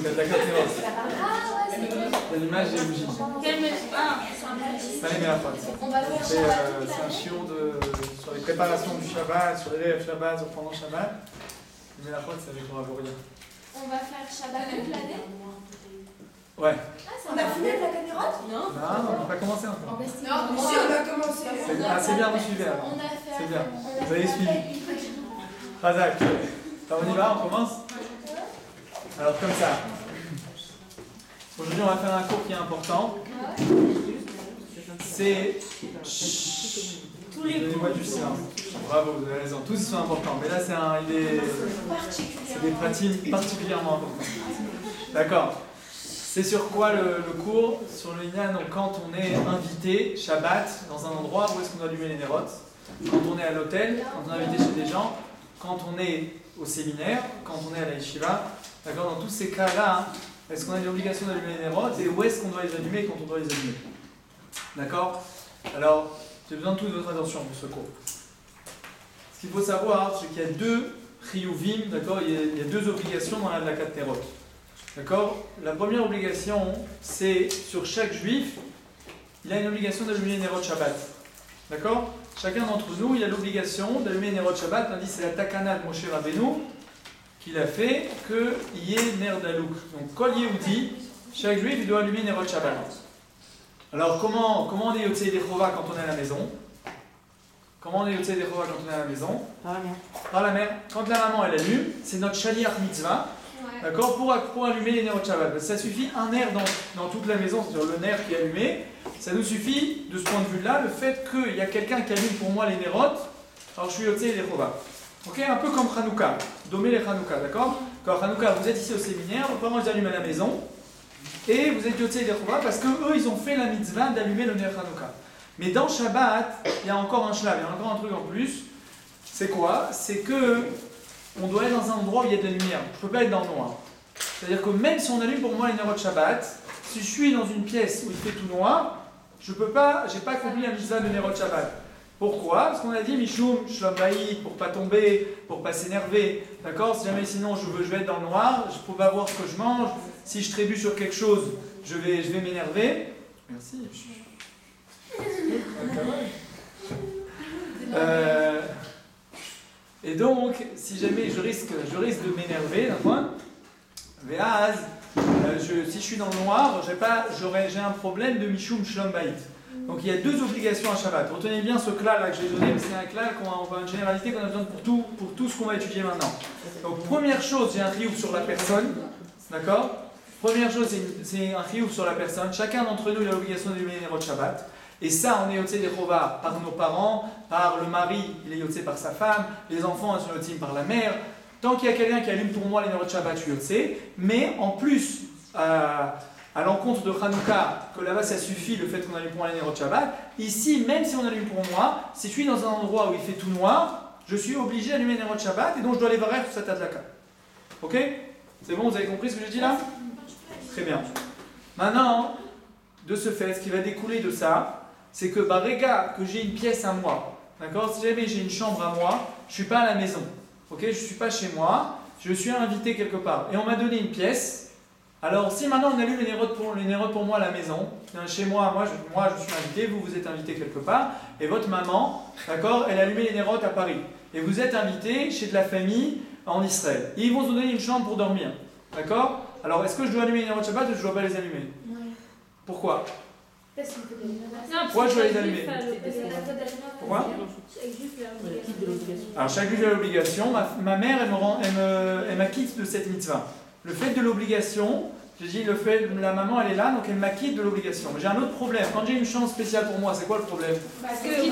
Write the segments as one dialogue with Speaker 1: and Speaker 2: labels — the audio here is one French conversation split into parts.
Speaker 1: Hanouka, de la carte Nérot.
Speaker 2: Ah ouais, c'est vrai.
Speaker 1: L'allumage des bougies. Allez,
Speaker 2: On va faire
Speaker 1: c'est
Speaker 2: Shabbat toute
Speaker 1: un
Speaker 2: l'année.
Speaker 1: chiot sur les préparations du Shabbat, sur les rêves Shabbat, sur pendant Shabbat. Mais la faute, c'est avec moi, rien.
Speaker 2: On va faire Shabbat toute l'année.
Speaker 1: Ouais.
Speaker 2: On a fini avec la caméra?
Speaker 1: Non, on n'a pas commencé encore.
Speaker 2: Non,
Speaker 3: Si, on a commencé.
Speaker 1: C'est bien, vous suivez alors.
Speaker 2: On a fait.
Speaker 1: C'est bien.
Speaker 2: On a
Speaker 1: Vous avez
Speaker 2: fait
Speaker 1: suivi. Razak. Alors on y va, on commence. Alors comme ça. Aujourd'hui on va faire un cours qui est important. C'est... Tous les mois du silence. Bravo, vous avez raison. Tous ils sont importants. Mais là c'est des pratiques particulièrement importantes. D'accord. C'est sur quoi le cours? Sur le Inyan, donc quand on est invité, Shabbat, dans un endroit où est-ce qu'on doit allumer les nérotes. Quand on est à l'hôtel, quand on est invité chez des gens, quand on est au séminaire, quand on est à la yeshiva. D'accord, dans tous ces cas-là, est-ce qu'on a l'obligation d'allumer les nérotes et où est-ce qu'on doit les allumer et quand on doit les allumer? D'accord? Alors, j'ai besoin de toute votre attention pour ce cours. Ce qu'il faut savoir, c'est qu'il y a deux chiyuvim, d'accord? Il y a deux obligations dans la Adlakat Nerot. D'accord? La première obligation, c'est sur chaque juif, il a une obligation d'allumer les Nerot Shabbat. D'accord? Chacun d'entre nous, il a l'obligation d'allumer les Nerot Shabbat. On dit c'est la Takana de Moshe Rabbeinu qu'il a fait qu'il y ait Ner Dalouk. Donc, Kol Yehudi, chaque juif, il doit allumer Nerot Shabbat. Alors, comment on est Yotzei Dechova quand on est à la maison? Comment on est Yotzei Dechova quand on est à la maison?
Speaker 3: Par la mer.
Speaker 1: Par la mère. Quand la maman elle allume, c'est notre Shaliach Mitzvah. D'accord, pour allumer les Nerot Shabbat. Ça suffit un nerf dans toute la maison, c'est-à-dire le nerf qui est allumé. Ça nous suffit, de ce point de vue-là, le fait qu'il y a quelqu'un qui allume pour moi les Nerot, alors je suis Yotzei Dechova. Ok, un peu comme Hanouka, Domé les Hanouka, d'accord? Quand Hanouka, vous êtes ici au séminaire, vos parents ils allument à la maison, et vous êtes Yotzei Dechova parce qu'eux ils ont fait la mitzvah d'allumer le ner Hanouka. Mais dans Shabbat, il y a encore un shlav, il y a encore un truc en plus. C'est quoi? C'est que on doit être dans un endroit où il y a de la lumière. Je ne peux pas être dans le noir. C'est-à-dire que même si on allume pour moi les Nerot Shabbat, si je suis dans une pièce où il fait tout noir, je peux pas, j'ai pas accompli la mitzvah de Nerot Shabbat. Pourquoi? Parce qu'on a dit Mishum, Shlom Bayit, pour pas tomber, pour pas s'énerver. D'accord? Si jamais sinon je vais être dans le noir, je peux pas voir ce que je mange. Si je trébuche sur quelque chose, je vais m'énerver. Merci. Et donc, si jamais je risque de m'énerver, si je suis dans le noir, j'ai un problème de Mishum Shlom Bayit. Donc il y a deux obligations à Shabbat. Retenez bien ce clal-là que j'ai donné, c'est un clal une généralité qu'on a besoin pour tout ce qu'on va étudier maintenant. Donc première chose, j'ai un triomphe sur la personne, d'accord? Première chose, c'est un triomphe sur la personne. Chacun d'entre nous il a l'obligation d'allumer les Nerot Shabbat. Et ça, on est Yotzei Dechova par nos parents, par le mari, il est Yotzei par sa femme, les enfants ils sont Yotzei par la mère. Tant qu'il y a quelqu'un qui allume pour moi les Nerot Shabbat, je suis Yotzei. Mais en plus, à l'encontre de Hanouka, que là-bas ça suffit le fait qu'on allume pour moi les Nerot Shabbat, ici, même si on allume pour moi, si je suis dans un endroit où il fait tout noir, je suis obligé d'allumer les Nerot Shabbat et donc je dois les varrer sur cette adlaka. Ok? C'est bon, vous avez compris ce que j'ai dit là? Très bien. Maintenant, de ce fait, ce qui va découler de ça, c'est que Réga, que j'ai une pièce à moi, d'accord? Si jamais j'ai une chambre à moi, je ne suis pas à la maison, ok? Je ne suis pas chez moi, je suis invité quelque part. Et on m'a donné une pièce. Alors, si maintenant on allume les nérotes pour moi à la maison, chez moi, moi je suis invité, vous êtes invité quelque part, et votre maman, d'accord, elle a allumé les nérotes à Paris. Et vous êtes invité chez de la famille en Israël. Et ils vont vous donner une chambre pour dormir, d'accord? Alors, est-ce que je dois allumer les nérotes Shabbat ou je ne dois pas les allumer? Pourquoi? Pourquoi je dois les allumer? Pourquoi? Alors chaque juif a l'obligation. Ma mère, elle m'acquitte de cette mitzvah. Le fait de l'obligation, j'ai dit la maman elle est là, donc elle m'acquitte de l'obligation. Mais j'ai un autre problème. Quand j'ai une chambre spéciale pour moi, c'est quoi le problème?
Speaker 2: Parce que c'est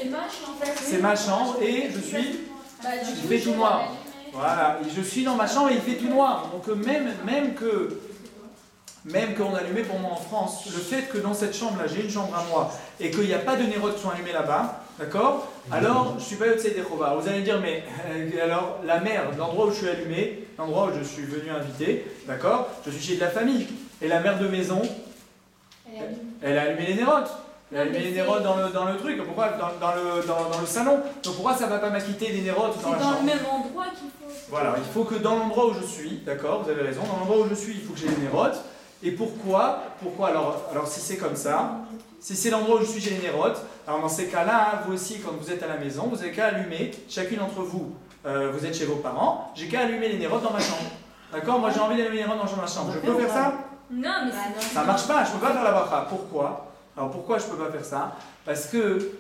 Speaker 2: ma chambre.
Speaker 1: C'est ma chambre et il fait tout noir. Voilà, et je suis dans ma chambre et il fait tout noir. Donc même qu'on allumait pour moi en France, le fait que dans cette chambre-là, j'ai une chambre à moi et qu'il n'y a pas de nérotes qui sont allumés là-bas, d'accord? Alors, je ne suis pas Yotzei Dechova. Vous allez me dire, mais alors la mère, l'endroit où je suis allumé, l'endroit où je suis venu inviter, d'accord? Je suis chez de la famille. Et la mère de maison, elle a allumé les nérotes. Il a allumé les nérotes dans le truc. Pourquoi dans le salon. Donc pourquoi ça ne va pas m'acquitter des nérotes dans la chambre?
Speaker 2: C'est dans le même endroit qu'il faut.
Speaker 1: Voilà, il faut que dans l'endroit où je suis, d'accord, vous avez raison, dans l'endroit où je suis, il faut que j'ai les nérotes. Et pourquoi alors si c'est comme ça, si c'est l'endroit où je suis, j'ai les nérotes, alors dans ces cas-là, hein, vous aussi, quand vous êtes à la maison, vous avez qu'à allumer, chacune d'entre vous, vous êtes chez vos parents, j'ai qu'à allumer les nérotes dans ma chambre. D'accord? Moi j'ai envie d'allumer les nérotes dans ma chambre. Je peux faire ça?
Speaker 2: Non, mais
Speaker 1: ça marche pas, je peux pas faire la bracha. Pourquoi? Alors pourquoi je peux pas faire ça? Parce que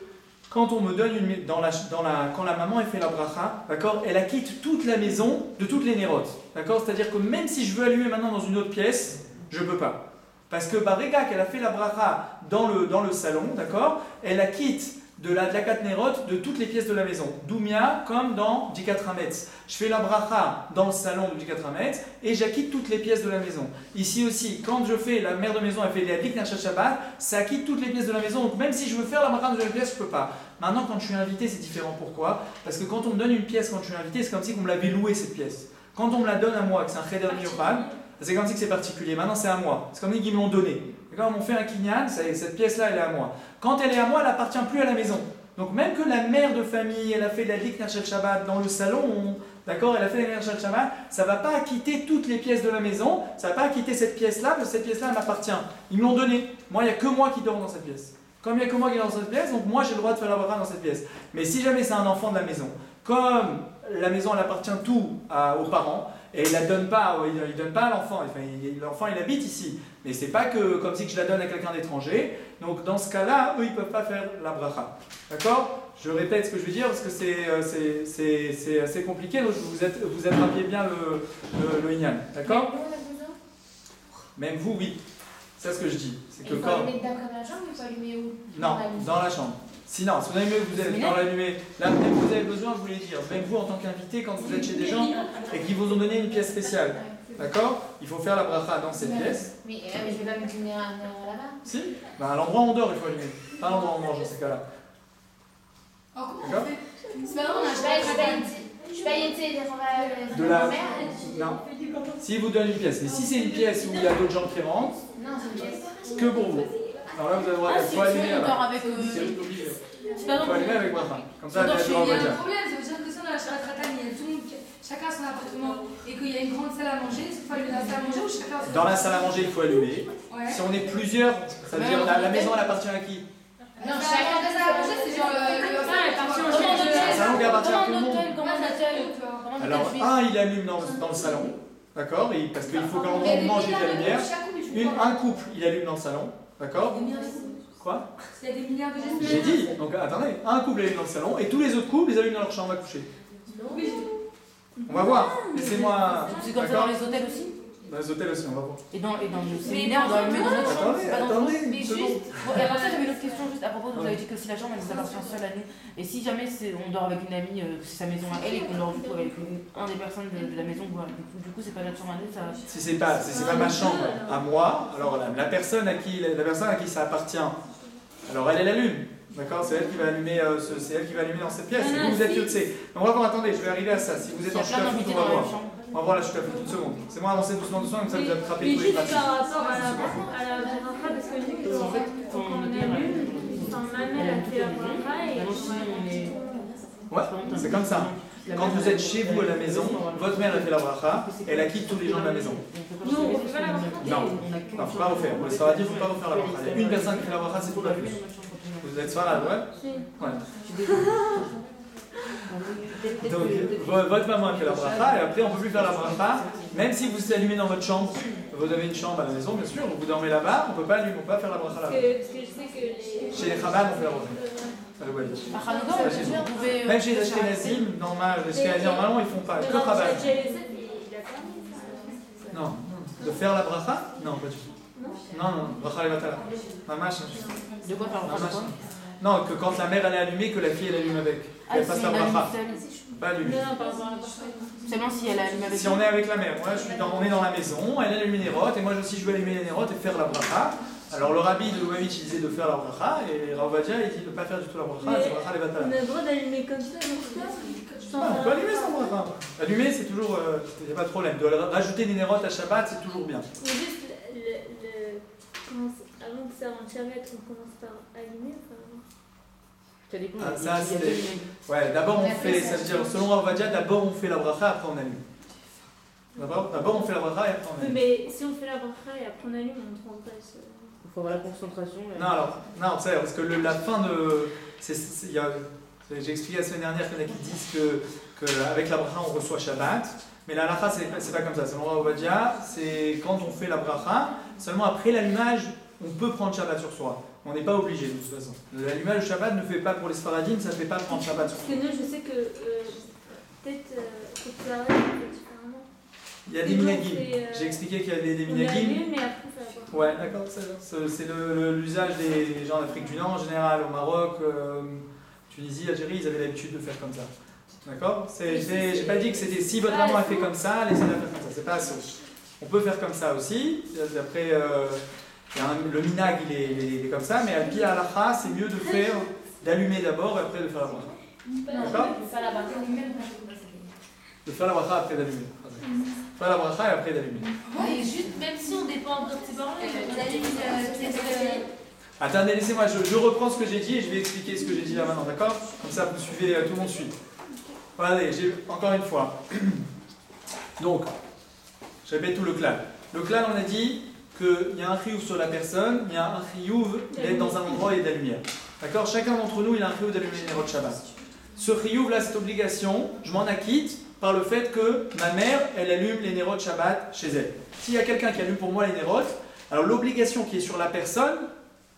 Speaker 1: quand on me donne quand la maman elle fait la bracha, d'accord, elle acquitte toute la maison de toutes les nérotes. D'accord? C'est-à-dire que même si je veux allumer maintenant dans une autre pièce, je peux pas. Parce que Barega, qu'elle a fait la bracha dans le salon, d'accord, elle acquitte de la nérote de toutes les pièces de la maison. Doumia, comme dans Dikat Hametz. Je fais la bracha dans le salon de Dikat Hametz et j'acquitte toutes les pièces de la maison. Ici aussi, quand je fais, la mère de maison, elle fait les Adlik Nachat Shabbat, ça acquitte toutes les pièces de la maison. Donc même si je veux faire la bracha dans une pièce, je peux pas. Maintenant, quand je suis invité, c'est différent. Pourquoi? Parce que quand on me donne une pièce, quand je suis invité, c'est comme si on me l'avait louée cette pièce. Quand on me la donne à moi, que c'est un Cheder Miyochad, c'est comme si c'est particulier. Maintenant, c'est à moi. C'est comme ils me l'ont donné. Quand on fait un kinyan, cette pièce-là, elle est à moi. Quand elle est à moi, elle n'appartient plus à la maison. Donc même que la mère de famille, elle a fait la Lik Nachat Shabbat dans le salon, d'accord, elle a fait la Nachat Shabbat, ça ne va pas acquitter toutes les pièces de la maison, ça ne va pas acquitter cette pièce-là, parce que cette pièce-là, elle m'appartient. Ils me l'ont donné. Moi, il n'y a que moi qui dors dans cette pièce. Comme il n'y a que moi qui dors dans cette pièce, donc moi, j'ai le droit de faire la bracha dans cette pièce. Mais si jamais c'est un enfant de la maison, comme la maison, elle appartient tout aux parents, et il ne la donne pas, il donne pas à l'enfant. Enfin, l'enfant, il habite ici. Mais c'est pas que comme si je la donne à quelqu'un d'étranger. Donc dans ce cas-là, eux, ils ne peuvent pas faire la bracha. D'accord? Je répète ce que je veux dire parce que c'est assez compliqué. Donc vous attrapiez bien le Inyan. D'accord? Même vous, oui. C'est ce que je dis. C'est que
Speaker 2: il faut
Speaker 1: quand...
Speaker 2: allumer d'après la chambre, il faut allumer où?
Speaker 1: Non, dans la chambre. Sinon, si vous êtes dans l'allumé, là vous avez besoin, je vous l'ai dit, même vous en tant qu'invité, quand vous êtes chez des gens et qu'ils vous ont donné une pièce spéciale, d'accord? Il faut faire la bracha dans cette pièce.
Speaker 2: Mais je ne vais pas mettre une là-bas.
Speaker 1: Si, à l'endroit où on dort, il faut allumer. Pas à l'endroit où on mange dans ces cas-là.
Speaker 2: D'accord? C'est pas grave, je paye
Speaker 1: de la mère. Non. Si vous donne une pièce, mais si c'est une pièce où il y a d'autres gens qui rentrent, que pour vous. Alors là, vous avez le droit de allumer avec obligé. Il faut allumer avec bracha. Comme ça, elle
Speaker 3: Il y a
Speaker 1: va
Speaker 3: un
Speaker 1: dire.
Speaker 3: problème, ça veut dire que si on a la Shabbat Ratan, il y a tout le monde, chacun a son appartement et qu'il y a une grande salle à manger, il faut allumer la salle à manger ou chacun a son
Speaker 1: Dans la salle à manger, il faut allumer.
Speaker 3: Ouais.
Speaker 1: Si on est plusieurs, ça veut dire la maison, elle appartient à qui?
Speaker 3: Non, chacun a sa salle à manger, c'est genre
Speaker 1: Un salon qui appartient à tout le monde. Alors,
Speaker 3: Alors,
Speaker 1: il allume dans le salon, d'accord? Parce qu'il faut qu'à l'endroit où on mange, il y ait de la lumière. Un couple, il allume dans le salon, d'accord? Quoi?
Speaker 3: il y a des milliards de gestes.
Speaker 1: J'ai dit, donc attendez, un couple allume dans le salon et tous les autres couples, ils allument dans leur chambre à coucher. On va voir, laissez-moi.
Speaker 4: C'est comme ça dans les hôtels aussi?
Speaker 1: Dans les hôtels aussi, on va voir.
Speaker 4: Et dans le séminaire, on doit allumer dans notre chambre.
Speaker 1: Attendez,
Speaker 4: Mais
Speaker 1: une
Speaker 4: juste,
Speaker 1: seconde.
Speaker 4: et après ça, j'avais une autre question juste à propos, vous avez dit que si la chambre elle nous appartient seule à nous, et si jamais on dort avec une amie, c'est sa maison à elle, et qu'on dort du coup avec un des personnes de la maison, du coup c'est pas notre chambre à nous, ça...
Speaker 1: Si c'est pas ma chambre à moi, alors la personne à qui ça appartient, alors elle l'allume. D'accord, c'est elle qui va allumer, dans cette pièce. Et vous êtes yotsé. On va voir, attendez, je vais arriver à ça. Si vous êtes en chute à foot, on va voir. On va voir la chute à foot, une seconde. C'est moi avancer doucement, comme ça vous attrapez tous les pratiques.
Speaker 2: par rapport à la bracha, parce que j'ai vu
Speaker 4: En fait, quand on allume,
Speaker 2: ma mère a fait la bracha et...
Speaker 1: Ouais, c'est comme ça. Quand vous êtes chez vous à la maison, votre mère a fait la bracha, elle acquitte tous les gens de la maison.
Speaker 2: Non, on fait pas la bracha.
Speaker 1: Non, il ne faut pas refaire. On sera dit, il ne faut pas refaire la bracha. Il y a une personne qui fait la bracha, c'est tout pas plus. Vous êtes sfarad, ouais? Ouais. Donc, votre maman a fait la bracha, et après on ne peut plus faire la bracha, même si vous allumez dans votre chambre. Vous avez une chambre à la maison, bien sûr, vous dormez là-bas, on ne peut pas allumer, on peut pas faire la bracha là-bas.
Speaker 2: Parce que je sais que les...
Speaker 1: Chez les Chabad, on fait la bracha.
Speaker 4: à Hanouka, vous pouvez...
Speaker 1: Même chez les Ashkenazim, normalement, ils font pas. Que Chabad. Non. De faire la bracha? Non, pas du tout. Non, bracha levatala. Mamash.
Speaker 4: De quoi faire la bracha?
Speaker 1: Non, que quand la mère elle est allumée, que la fille elle allume avec. Elle passe la bracha. Pas allumée.
Speaker 4: Seulement si elle allume avec.
Speaker 1: Si on est avec la mère, moi on est dans la maison, elle allume les nérotes, et moi aussi je veux allumer les nérotes et faire la bracha. Alors le rabbi de Lubavitch il disait de faire la bracha, et Rav Ovadia il dit de ne pas faire du tout la bracha, c'est bracha levatala.
Speaker 2: On a le droit d'allumer comme ça,
Speaker 1: On peut allumer sans bracha. Allumer c'est toujours, il n'y a pas de problème. De rajouter des nérotes à Shabbat c'est toujours bien.
Speaker 2: Juste avant que commencer avant le Shabbat, on commence par allumer.
Speaker 4: Ça dépend.
Speaker 1: Ah,
Speaker 4: il y
Speaker 1: ça,
Speaker 4: a- il y a
Speaker 1: c'est-
Speaker 4: deux-
Speaker 1: Ouais, d'abord on
Speaker 3: On a
Speaker 1: fait,
Speaker 3: fait
Speaker 1: ça
Speaker 3: ça.
Speaker 1: veut dire, selon Ravadia, d'abord on fait la bracha, après on allume. D'abord on fait la bracha et après on allume.
Speaker 2: Mais si on fait la bracha et après on allume, on ne prend pas ce.
Speaker 4: Il faut avoir la concentration.
Speaker 1: Non, alors, non, tu sais, parce que la fin de. J'ai expliqué la semaine dernière qu'il y en a qui disent qu'avec la bracha on reçoit Shabbat, mais la halakha c'est pas comme ça. Selon Ravadia, c'est quand on fait la bracha, seulement après l'allumage, on peut prendre Shabbat sur soi. On n'est pas obligé de toute façon. L'allumage du Shabbat ne fait pas pour les Sfaradim, ça ne fait pas prendre Shabbat sur
Speaker 2: Parce
Speaker 1: soi.
Speaker 2: que nous, je sais que peut-être faut que ça arrête un peu différemment.
Speaker 1: Il y a des
Speaker 2: Et donc,
Speaker 1: minagim.
Speaker 2: c'est,
Speaker 1: J'ai expliqué qu'il y a des
Speaker 2: On
Speaker 1: minagim.
Speaker 2: allume, mais après on fait la bracha.
Speaker 1: Ouais, d'accord, c'est l'usage des gens d'Afrique du Nord en général, au Maroc, Tunisie, Algérie, ils avaient l'habitude de faire comme ça. D'accord. J'ai pas dit que c'était si votre maman a fait comme ça, laissez-la faire comme ça, c'est pas assez. On peut faire comme ça aussi. Après, le minag il est comme ça, mais al-pi al-akha, c'est mieux d'allumer d'abord et après de faire la bracha. D'accord. De faire la bracha après d'allumer. Faire la bracha et après d'allumer.
Speaker 5: Et juste, même si on dépend de ses parents, on allume une pièce de.
Speaker 1: Attendez, laissez-moi, je reprends ce que j'ai dit et je vais expliquer ce que j'ai dit là maintenant, d'accord? Comme ça, vous suivez, tout le monde suit. Voilà, allez, encore une fois. Donc, je répète tout le clan. Le clan, on a dit qu'il y a un chiyuv sur la personne, il y a un chiyuv d'être dans un endroit et de la lumière. D'accord? Chacun d'entre nous, il a un chiyuv d'allumer les nérodes Shabbat. Ce chiyuv là, cette obligation, je m'en acquitte par le fait que ma mère, elle allume les nérodes Shabbat chez elle. S'il y a quelqu'un qui allume pour moi les nérodes, alors l'obligation qui est sur la personne,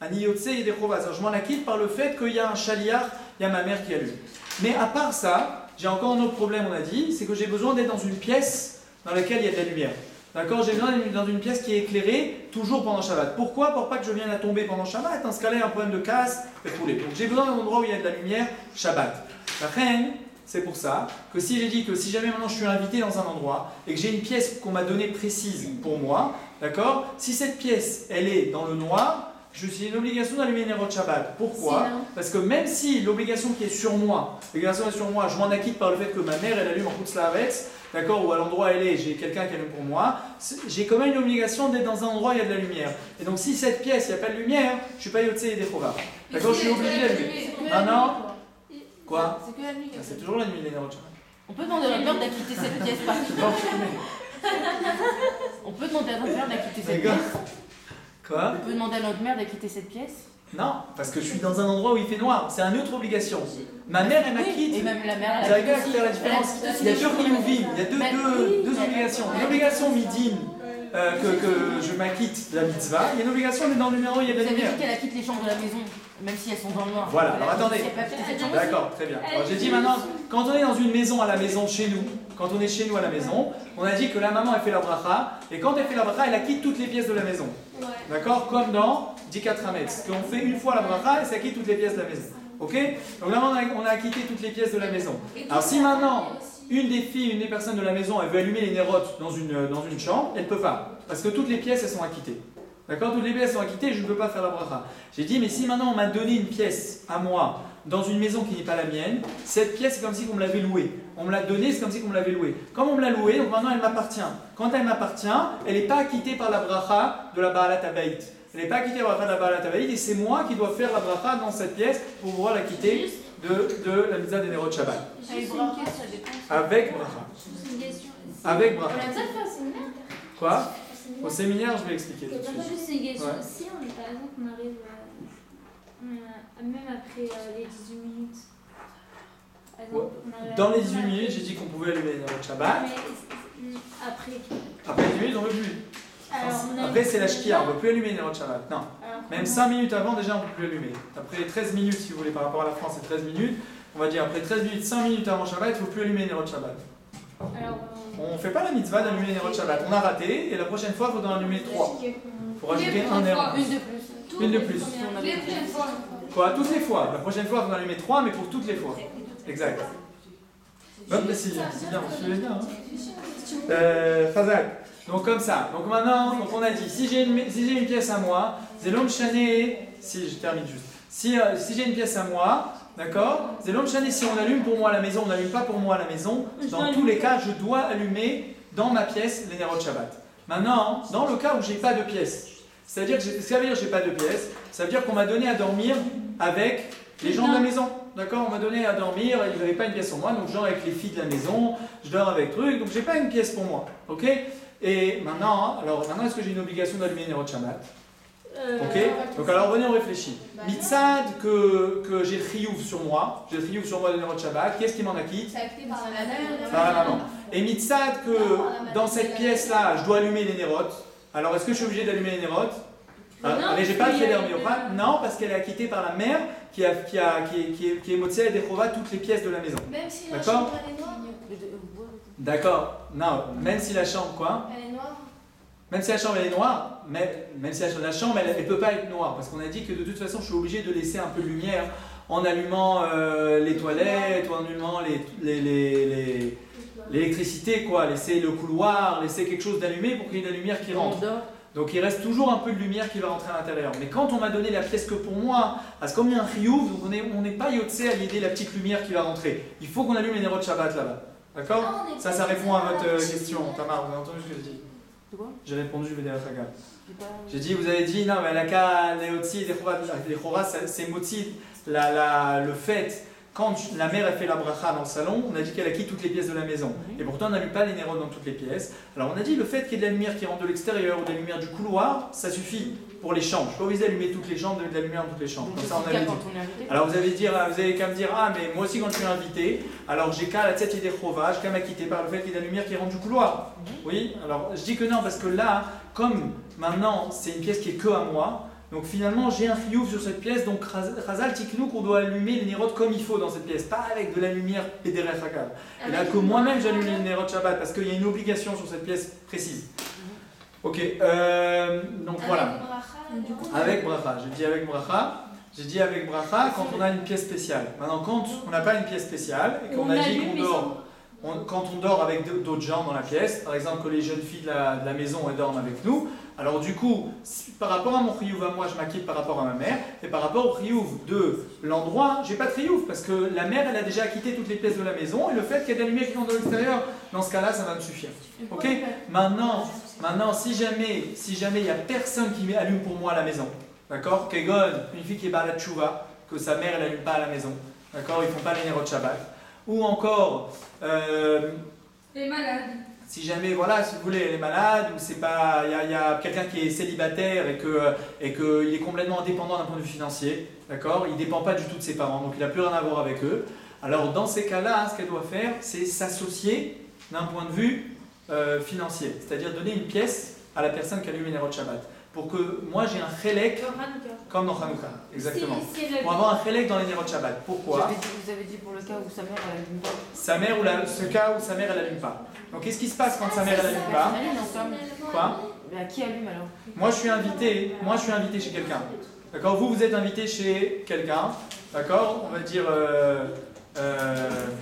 Speaker 1: Aniyotse et des Chovas. Je m'en acquitte par le fait qu'il y a un chaliar, il y a ma mère qui allume. Mais à part ça, j'ai encore un autre problème, on a dit, c'est que j'ai besoin d'être dans une pièce dans laquelle il y a de la lumière. D'accord? J'ai besoin d'être dans une pièce qui est éclairée toujours pendant Shabbat. Pourquoi? Pour pas que je vienne à tomber pendant Shabbat. Dans ce cas-là, il y a un problème de casse et poulet. Donc j'ai besoin d'un endroit où il y a de la lumière Shabbat. La reine, c'est pour ça que si j'ai dit que si jamais maintenant je suis invité dans un endroit et que j'ai une pièce qu'on m'a donnée précise pour moi, d'accord? Si cette pièce, elle est dans le noir, j'ai une obligation d'allumer les nérodes Shabbat. Pourquoi? Parce que même si l'obligation qui est sur moi, je m'en acquitte par le fait que ma mère elle allume en Chutz La'aretz, d'accord, ou à l'endroit où elle est, j'ai quelqu'un qui allume pour moi, j'ai quand même une obligation d'être dans un endroit où il y a de la lumière. Et donc si cette pièce, il n'y a pas de lumière, je ne suis pas Yotze et Dechova. D'accord, je suis obligé d'allumer. Maintenant, quoi?
Speaker 5: C'est que la nuit.
Speaker 1: C'est toujours la nuit les nérodes Shabbat.
Speaker 4: On peut demander à notre mère d'acquitter cette pièce par On peut demander à notre mère d'acquitter cette
Speaker 1: D'accord.
Speaker 4: pièce.
Speaker 1: Quoi?
Speaker 4: On peut demander à notre mère d'acquitter cette pièce.
Speaker 1: Non, parce que je suis dans un endroit où il fait noir. C'est une autre obligation. Ma mère, elle m'acquitte.
Speaker 4: Et même la mère,
Speaker 1: Vous
Speaker 4: elle
Speaker 1: arrivez à
Speaker 4: acquitte
Speaker 1: faire la
Speaker 4: aussi.
Speaker 1: différence?
Speaker 4: Elle acquitte
Speaker 1: Il y a
Speaker 4: aussi
Speaker 1: deux
Speaker 4: les
Speaker 1: chiyuvim, il y a
Speaker 4: Ben
Speaker 1: deux obligations. Une obligation midine que je m'acquitte de la mitzvah, il y a une obligation d'être dans le numéro où il y a de
Speaker 4: Vous
Speaker 1: la
Speaker 4: avez
Speaker 1: lumière.
Speaker 4: dit qu'elle acquitte les chambres de la maison, même si elles sont dans le noir.
Speaker 1: Voilà, alors attendez.
Speaker 4: Si elle peut acquitter cette chambre,
Speaker 1: D'accord, très bien. Alors j'ai dit maintenant, quand on est dans une maison à la maison chez nous, quand on est chez nous à la maison, on a dit que la maman elle fait la bracha, et quand elle fait la bracha, elle acquitte toutes les pièces de la maison. D'accord? Comme dans Dikat Rametz, qu'on fait une fois la bracha et ça acquitte toutes les pièces de la maison. Ok? Donc là on a acquitté toutes les pièces de la maison. Alors si maintenant, une des filles, une des personnes de la maison, elle veut allumer les nérotes dans une chambre, elle ne peut pas. Parce que toutes les pièces, elles sont acquittées. D'accord? Toutes les pièces sont acquittées, je ne peux pas faire la bracha. J'ai dit, mais si maintenant on m'a donné une pièce à moi, dans une maison qui n'est pas la mienne, cette pièce, c'est comme si on me l'avait louée. On me l'a donnée, c'est comme si on me l'avait louée. Comme on me l'a louée, donc maintenant elle m'appartient. Quand elle m'appartient, elle n'est pas acquittée par la bracha de la Baalat Habayit. Elle n'est pas acquittée par la bracha de la Baalat Habayit, et c'est moi qui dois faire la bracha dans cette pièce pour pouvoir l'acquitter de la mitzvah des Nerot Shabbat.
Speaker 5: Avec bracha, ça dépend.
Speaker 1: Avec bracha.
Speaker 2: C'est une question.
Speaker 1: Avec
Speaker 5: On
Speaker 1: bracha.
Speaker 5: a besoin de faire un séminaire.
Speaker 1: Quoi? Au séminaire, je vais expliquer.
Speaker 2: C'est une question.
Speaker 1: Ouais.
Speaker 2: Si on, par exemple, on arrive même après les 18 minutes. Par exemple, on arrive
Speaker 1: Dans les
Speaker 2: on
Speaker 1: 18
Speaker 2: arrive-
Speaker 1: minutes, j'ai dit qu'on pouvait allumer les Nerot Shabbat.
Speaker 2: Mais après.
Speaker 1: Après 18 minutes, on ne veut plus.
Speaker 2: Alors, on a-
Speaker 1: Après, c'est la shkia, on ne peut plus allumer les Nerot Shabbat. Non.
Speaker 2: Alors,
Speaker 1: Même
Speaker 2: comment-
Speaker 1: 5 minutes avant, déjà, on ne peut plus allumer. Après 13 minutes, si vous voulez, par rapport à la France, c'est 13 minutes. On va dire après 13 minutes, 5 minutes avant Shabbat, il ne faut plus allumer les Nerot Shabbat.
Speaker 2: Alors,
Speaker 1: On ne fait pas la mitzvah d'allumer les Nerot Shabbat. On a raté, et la prochaine fois, il faudra en allumer 3. Il faut rajouter un Nerot.
Speaker 4: Une de plus.
Speaker 1: Une de plus.
Speaker 4: Si on avait-
Speaker 3: Les prochaines fois.
Speaker 1: Quoi? Toutes les fois. La prochaine fois, il faudra en allumer 3, mais pour toutes les fois. Exact. Bonne précision. C'est bien, vous suivez bien. Hein? Fazak. Donc comme ça. Donc maintenant, donc on a dit, si j'ai une pièce à moi, Zelom Chané, si je termine juste. Si j'ai une pièce à moi, d'accord, Zelom Chané, si on allume pour moi à la maison, on n'allume pas pour moi à la maison, dans tous les cas, je dois allumer dans ma pièce les Nerot Shabbat. Maintenant, dans le cas où j'ai pas de pièce, C'est-à-dire que ça veut dire que j'ai pas de pièces, ça veut dire qu'on m'a donné à dormir avec les gens de la maison. D'accord, on m'a donné à dormir, il n'y avait pas une pièce pour moi, donc je dors avec les filles de la maison, je dors avec trucs, donc j'ai pas une pièce pour moi. Ok. Et maintenant, est-ce que j'ai une obligation d'allumer les nérodes Shabbat? Ok. Donc alors venez, on réfléchit. Mitzad que j'ai le chiyuv sur moi, j'ai le chiyuv sur moi de nérodes Shabbat, qu'est-ce qui m'en acquitte?
Speaker 5: C'est acté par la mère.
Speaker 1: Par la maman. Et mitzad que dans cette pièce-là, je dois allumer les nérodes. Alors est-ce que je suis obligé d'allumer les nérodes? Mais j'ai pas le Cheder Mirocha. Non, parce qu'elle est acquittée par la mère qui est Motzea et Dechova toutes les pièces de la maison.
Speaker 5: Même si la
Speaker 1: D'accord.
Speaker 5: chambre elle est noire.
Speaker 1: D'accord. Non, même si la chambre quoi?
Speaker 5: Elle est noire.
Speaker 1: Même si la chambre elle est noire, même si la chambre elle peut pas être noire, parce qu'on a dit que de toute façon je suis obligé de laisser un peu de lumière en allumant les toilettes ou en allumant l'électricité, quoi, laisser le couloir, laisser quelque chose d'allumé pour qu'il y ait de la lumière qui rentre. Donc il reste toujours un peu de lumière qui va rentrer à l'intérieur. Mais quand on m'a donné la pièce que pour moi, parce qu'on a un chiyuv, donc on n'est pas yotse à l'idée la petite lumière qui va rentrer. Il faut qu'on allume les nérodes Shabbat là-bas. D'accord? Ça répond à votre question. Tamar, vous avez entendu ce que je dis? J'ai répondu, je vais dire à Fagal. J'ai dit, vous avez dit, non, mais la ka, les otsi, les choras, c'est motzi, le fait. Quand la mère a fait la bracha dans le salon, on a dit qu'elle a quitté toutes les pièces de la maison. Et pourtant, on n'allume pas les nérodes dans toutes les pièces. Alors, on a dit le fait qu'il y ait de la lumière qui rentre de l'extérieur ou de la lumière du couloir, ça suffit pour les chambres. Je ne suis pas obligé d'allumer toutes les chambres, de la lumière dans toutes les chambres. Comme ça, on avait dit. Alors, vous avez qu'à me dire, ah, mais moi aussi, quand je suis invité, alors j'ai qu'à la tête des chova, j'ai qu'à m'acquitter par le fait qu'il y ait de la lumière qui rentre du couloir. Oui, alors je dis que non, parce que là, comme maintenant, c'est une pièce qui est que à moi. Donc finalement, j'ai un chiyuv sur cette pièce, donc Chazal Tiknou qu'on doit allumer les nérodes comme il faut dans cette pièce, pas avec de la lumière Pederech Hakal. Et là que moi-même j'allume les nérodes Shabbat parce qu'il y a une obligation sur cette pièce précise. Ok, donc voilà. Avec bracha, j'ai dit avec bracha. J'ai dit avec bracha quand on a une pièce spéciale. Maintenant, quand on n'a pas une pièce spéciale et qu'on a dit qu'on dort. Quand on dort avec d'autres gens dans la pièce, par exemple que les jeunes filles de la maison elles dorment avec nous, alors du coup, par rapport à mon chiyuv à moi, je m'acquitte par rapport à ma mère, et par rapport au chiyuv de l'endroit, j'ai pas de chiyuv, parce que la mère, elle a déjà acquitté toutes les pièces de la maison, et le fait qu'il y ait de la lumière qui rentre de l'extérieur, dans ce cas-là, ça va me suffire. Ok. Maintenant, si jamais il y a personne qui allume pour moi à la maison, d'accord, Kegon, une fille qui est balat tchouva, que sa mère, elle allume pas à la maison, d'accord, ils font pas les nérodes Shabbat. Ou encore,
Speaker 3: les malades.
Speaker 1: si jamais, voilà, si vous voulez, elle est malade, ou c'est pas, il y a quelqu'un qui est célibataire et qu'il est complètement indépendant d'un point de vue financier, d'accord, il ne dépend pas du tout de ses parents, donc il n'a plus rien à voir avec eux. Alors dans ces cas-là, ce qu'elle doit faire, c'est s'associer d'un point de vue financier, c'est-à-dire donner une pièce à la personne qui allume les nérodes Shabbat. Pour que moi j'ai un chélek comme dans Hanouka, exactement. Pour avoir un chélek dans les nérodes Shabbat. Pourquoi?
Speaker 4: Vous avez dit pour le cas où sa mère elle allume pas.
Speaker 1: Sa mère ou ce cas où sa mère elle allume pas. Donc qu'est-ce qui se passe quand sa mère elle allume pas? Quoi?
Speaker 4: Mais à qui allume alors?
Speaker 1: Moi je suis invité chez quelqu'un. D'accord? Vous êtes invité chez quelqu'un. D'accord? On va dire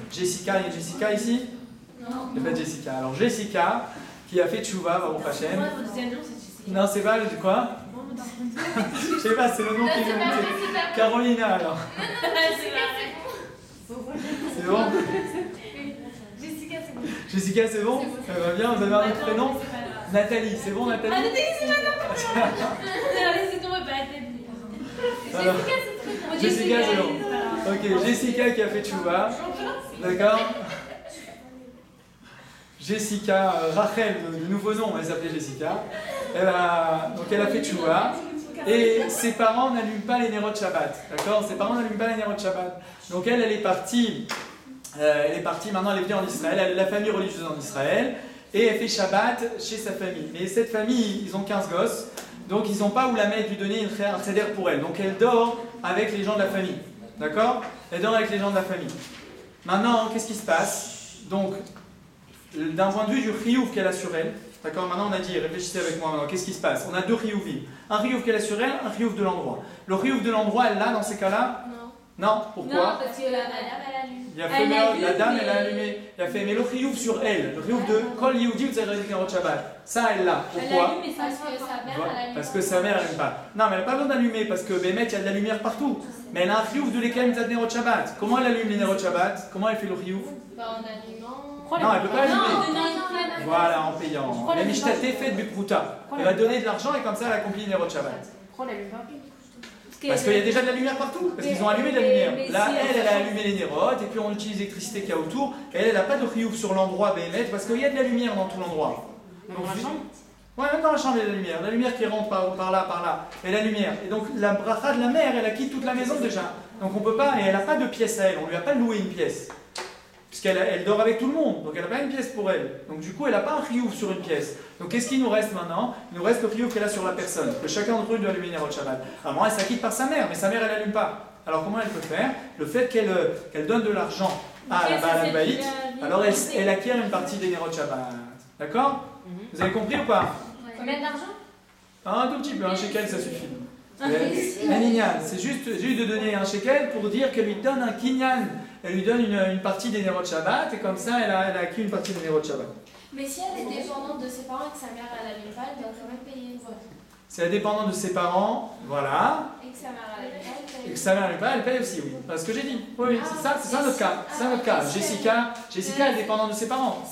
Speaker 1: Jessica. Il y a Jessica ici?
Speaker 5: Non.
Speaker 1: Il n'y a pas de Jessica. Alors Jessica qui a fait Tchouva, Baruch Hashem. Non, c'est pas quoi? Je sais pas, c'est le nom qui est invité. Carolina alors. C'est bon?
Speaker 5: Jessica, c'est bon.
Speaker 1: Jessica, c'est bon? Ça va bien, vous avez un autre prénom? Nathalie, c'est bon Nathalie?
Speaker 5: Ah, Nathalie, c'est pas non. Laissez tomber, pas Nathalie. Jessica, c'est très bon.
Speaker 1: Jessica, c'est bon. Ok, Jessica qui a fait Tchouva. D'accord? Jessica, Rachel, le nouveau nom, elle s'appelait Jessica. Donc elle a fait Tchouva. Et ses parents n'allument pas les nérodes Shabbat. D'accord? Ses parents n'allument pas les nérodes Shabbat. Donc elle est partie. Maintenant elle est venue en Israël. Elle a la famille religieuse en Israël. Et elle fait Shabbat chez sa famille. Mais cette famille, ils ont 15 gosses. Donc ils n'ont pas où la mettre, lui donner un seder pour elle. Donc elle dort avec les gens de la famille. D'accord? Elle dort avec les gens de la famille. Maintenant, qu'est-ce qui se passe? Donc, d'un point de vue du chiyuv qu'elle a sur elle, d'accord, maintenant on a dit, réfléchissez avec moi maintenant, qu'est-ce qui se passe? On a deux chiyuvim. Un chiyuv qu'elle a sur elle, un chiyuv de l'endroit. Le chiyuv de l'endroit, elle l'a dans ces cas-là? Non. Pourquoi?
Speaker 5: Non, parce que la dame, elle allume.
Speaker 1: Il a fait, la dame, elle a allumé. Il a fait, mais le chiyuv sur elle, le chiyuv de Kol Yehudi ou Tzarek Nerot Shabbat, ça elle l'a. Pourquoi?
Speaker 5: Elle allume, mais parce que sa mère, elle allume.
Speaker 1: Parce que sa mère, elle n'allume pas. Non, mais elle n'a pas besoin d'allumer parce que Bémet, il y a de la lumière partout. Mais elle a un chiyuv de lesquels Tzad Nerot Shabbat. Comment elle allume les Nerot Shabbat? Comment elle fait le chiyuv?
Speaker 5: En allumant.
Speaker 4: Pourquoi
Speaker 1: Non, elle peut pas
Speaker 5: Non,
Speaker 1: allumer.
Speaker 5: en donnant une flamme.
Speaker 1: Voilà, en payant.
Speaker 4: Pourquoi
Speaker 1: La
Speaker 4: elle
Speaker 1: mishtate
Speaker 4: allume
Speaker 1: fait de Bukruta.
Speaker 4: Pourquoi
Speaker 1: Elle
Speaker 4: elle
Speaker 1: va donner de l'argent et comme ça elle accomplit les Shabbat.
Speaker 4: Pourquoi on l'allume pas?
Speaker 1: Parce qu'il y a déjà de la lumière partout, parce qu'ils ont allumé de la lumière.
Speaker 2: mais
Speaker 1: Là,
Speaker 2: si,
Speaker 1: elle a allumé les nérotes, et puis on utilise l'électricité qu'il y a autour, et elle n'a pas de riouf sur l'endroit Béhémet, parce qu'il y a de la lumière dans tout l'endroit.
Speaker 4: Même dans la chambre?
Speaker 1: Ouais, même dans la chambre, il y a de la lumière qui rentre par là, et la lumière. Et donc la bracha de la mère, elle a quitté toute la maison déjà. Donc on peut pas, et elle n'a pas de pièce à elle, on lui a pas loué une pièce. Puisqu'elle dort avec tout le monde, donc elle n'a pas une pièce pour elle. Donc du coup, elle n'a pas un riouf sur une pièce. Donc qu'est-ce qu'il nous reste maintenant? Il nous reste le riouf qu'elle a sur la personne, que chacun d'entre eux doit allumer Nérot Shabbat. Alors moi, elle s'acquitte par sa mère, mais sa mère, elle n'allume pas. Alors comment elle peut faire? Le fait qu'elle donne de l'argent à la Baal Baït, alors elle acquiert une partie des Nérot Shabbat. D'accord? Vous avez compris ou pas?
Speaker 5: Combien d'argent?
Speaker 1: Un tout petit peu, un shekel, ça suffit. Un kinyan, c'est juste de donner un shekel pour dire qu'elle lui donne un kinyan. Elle lui donne une partie des Nérot Shabbat, et comme ça, elle a acquis une partie des Nérot Shabbat.
Speaker 6: Mais si elle est dépendante de ses parents et que sa mère elle n'allume pas, elle doit quand même payer une voix.
Speaker 1: C'est la dépendante de ses parents, voilà.
Speaker 6: Et que sa mère elle n'allume pas, elle paye.
Speaker 1: Et que sa mère n'allume pas, elle paye aussi, oui. C'est ce que j'ai dit. Oui, c'est ça notre cas. C'est notre cas. Jessica, elle est dépendante de ses parents.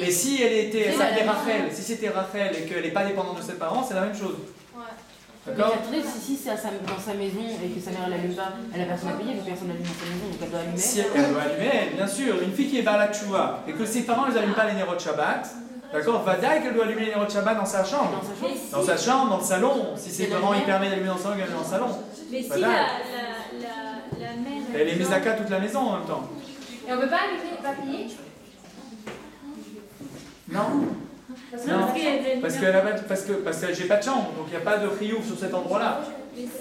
Speaker 1: Mais si elle s'appelait Rachel, si c'était Rachel et qu'elle n'est pas dépendante de ses parents, c'est la même chose.
Speaker 4: Mais
Speaker 1: D'accord?
Speaker 4: attendez, si c'est dans sa maison et que sa mère elle allume pas, elle a personne à payer, donc personne n'allume dans sa maison, donc elle doit allumer.
Speaker 1: Si elle doit allumer, bien sûr. Une fille qui est Balat Tchouva et que ses parents ils n'allument pas les Nérot Shabbat, d'accord? Vadaï qu'elle doit allumer les Nérot Shabbat dans sa chambre. Dans sa chambre, dans le salon. Si ses parents ils permettent d'allumer dans le salon, elle allume dans le salon.
Speaker 2: Mais si
Speaker 1: Voilà.
Speaker 2: la mère.
Speaker 1: Elle est Mezaka toute la maison en même temps.
Speaker 5: Et on peut pas allumer, pas payer?
Speaker 1: Non? Non, parce que j'ai pas de chambre, donc il n'y a pas de riouf sur cet endroit-là.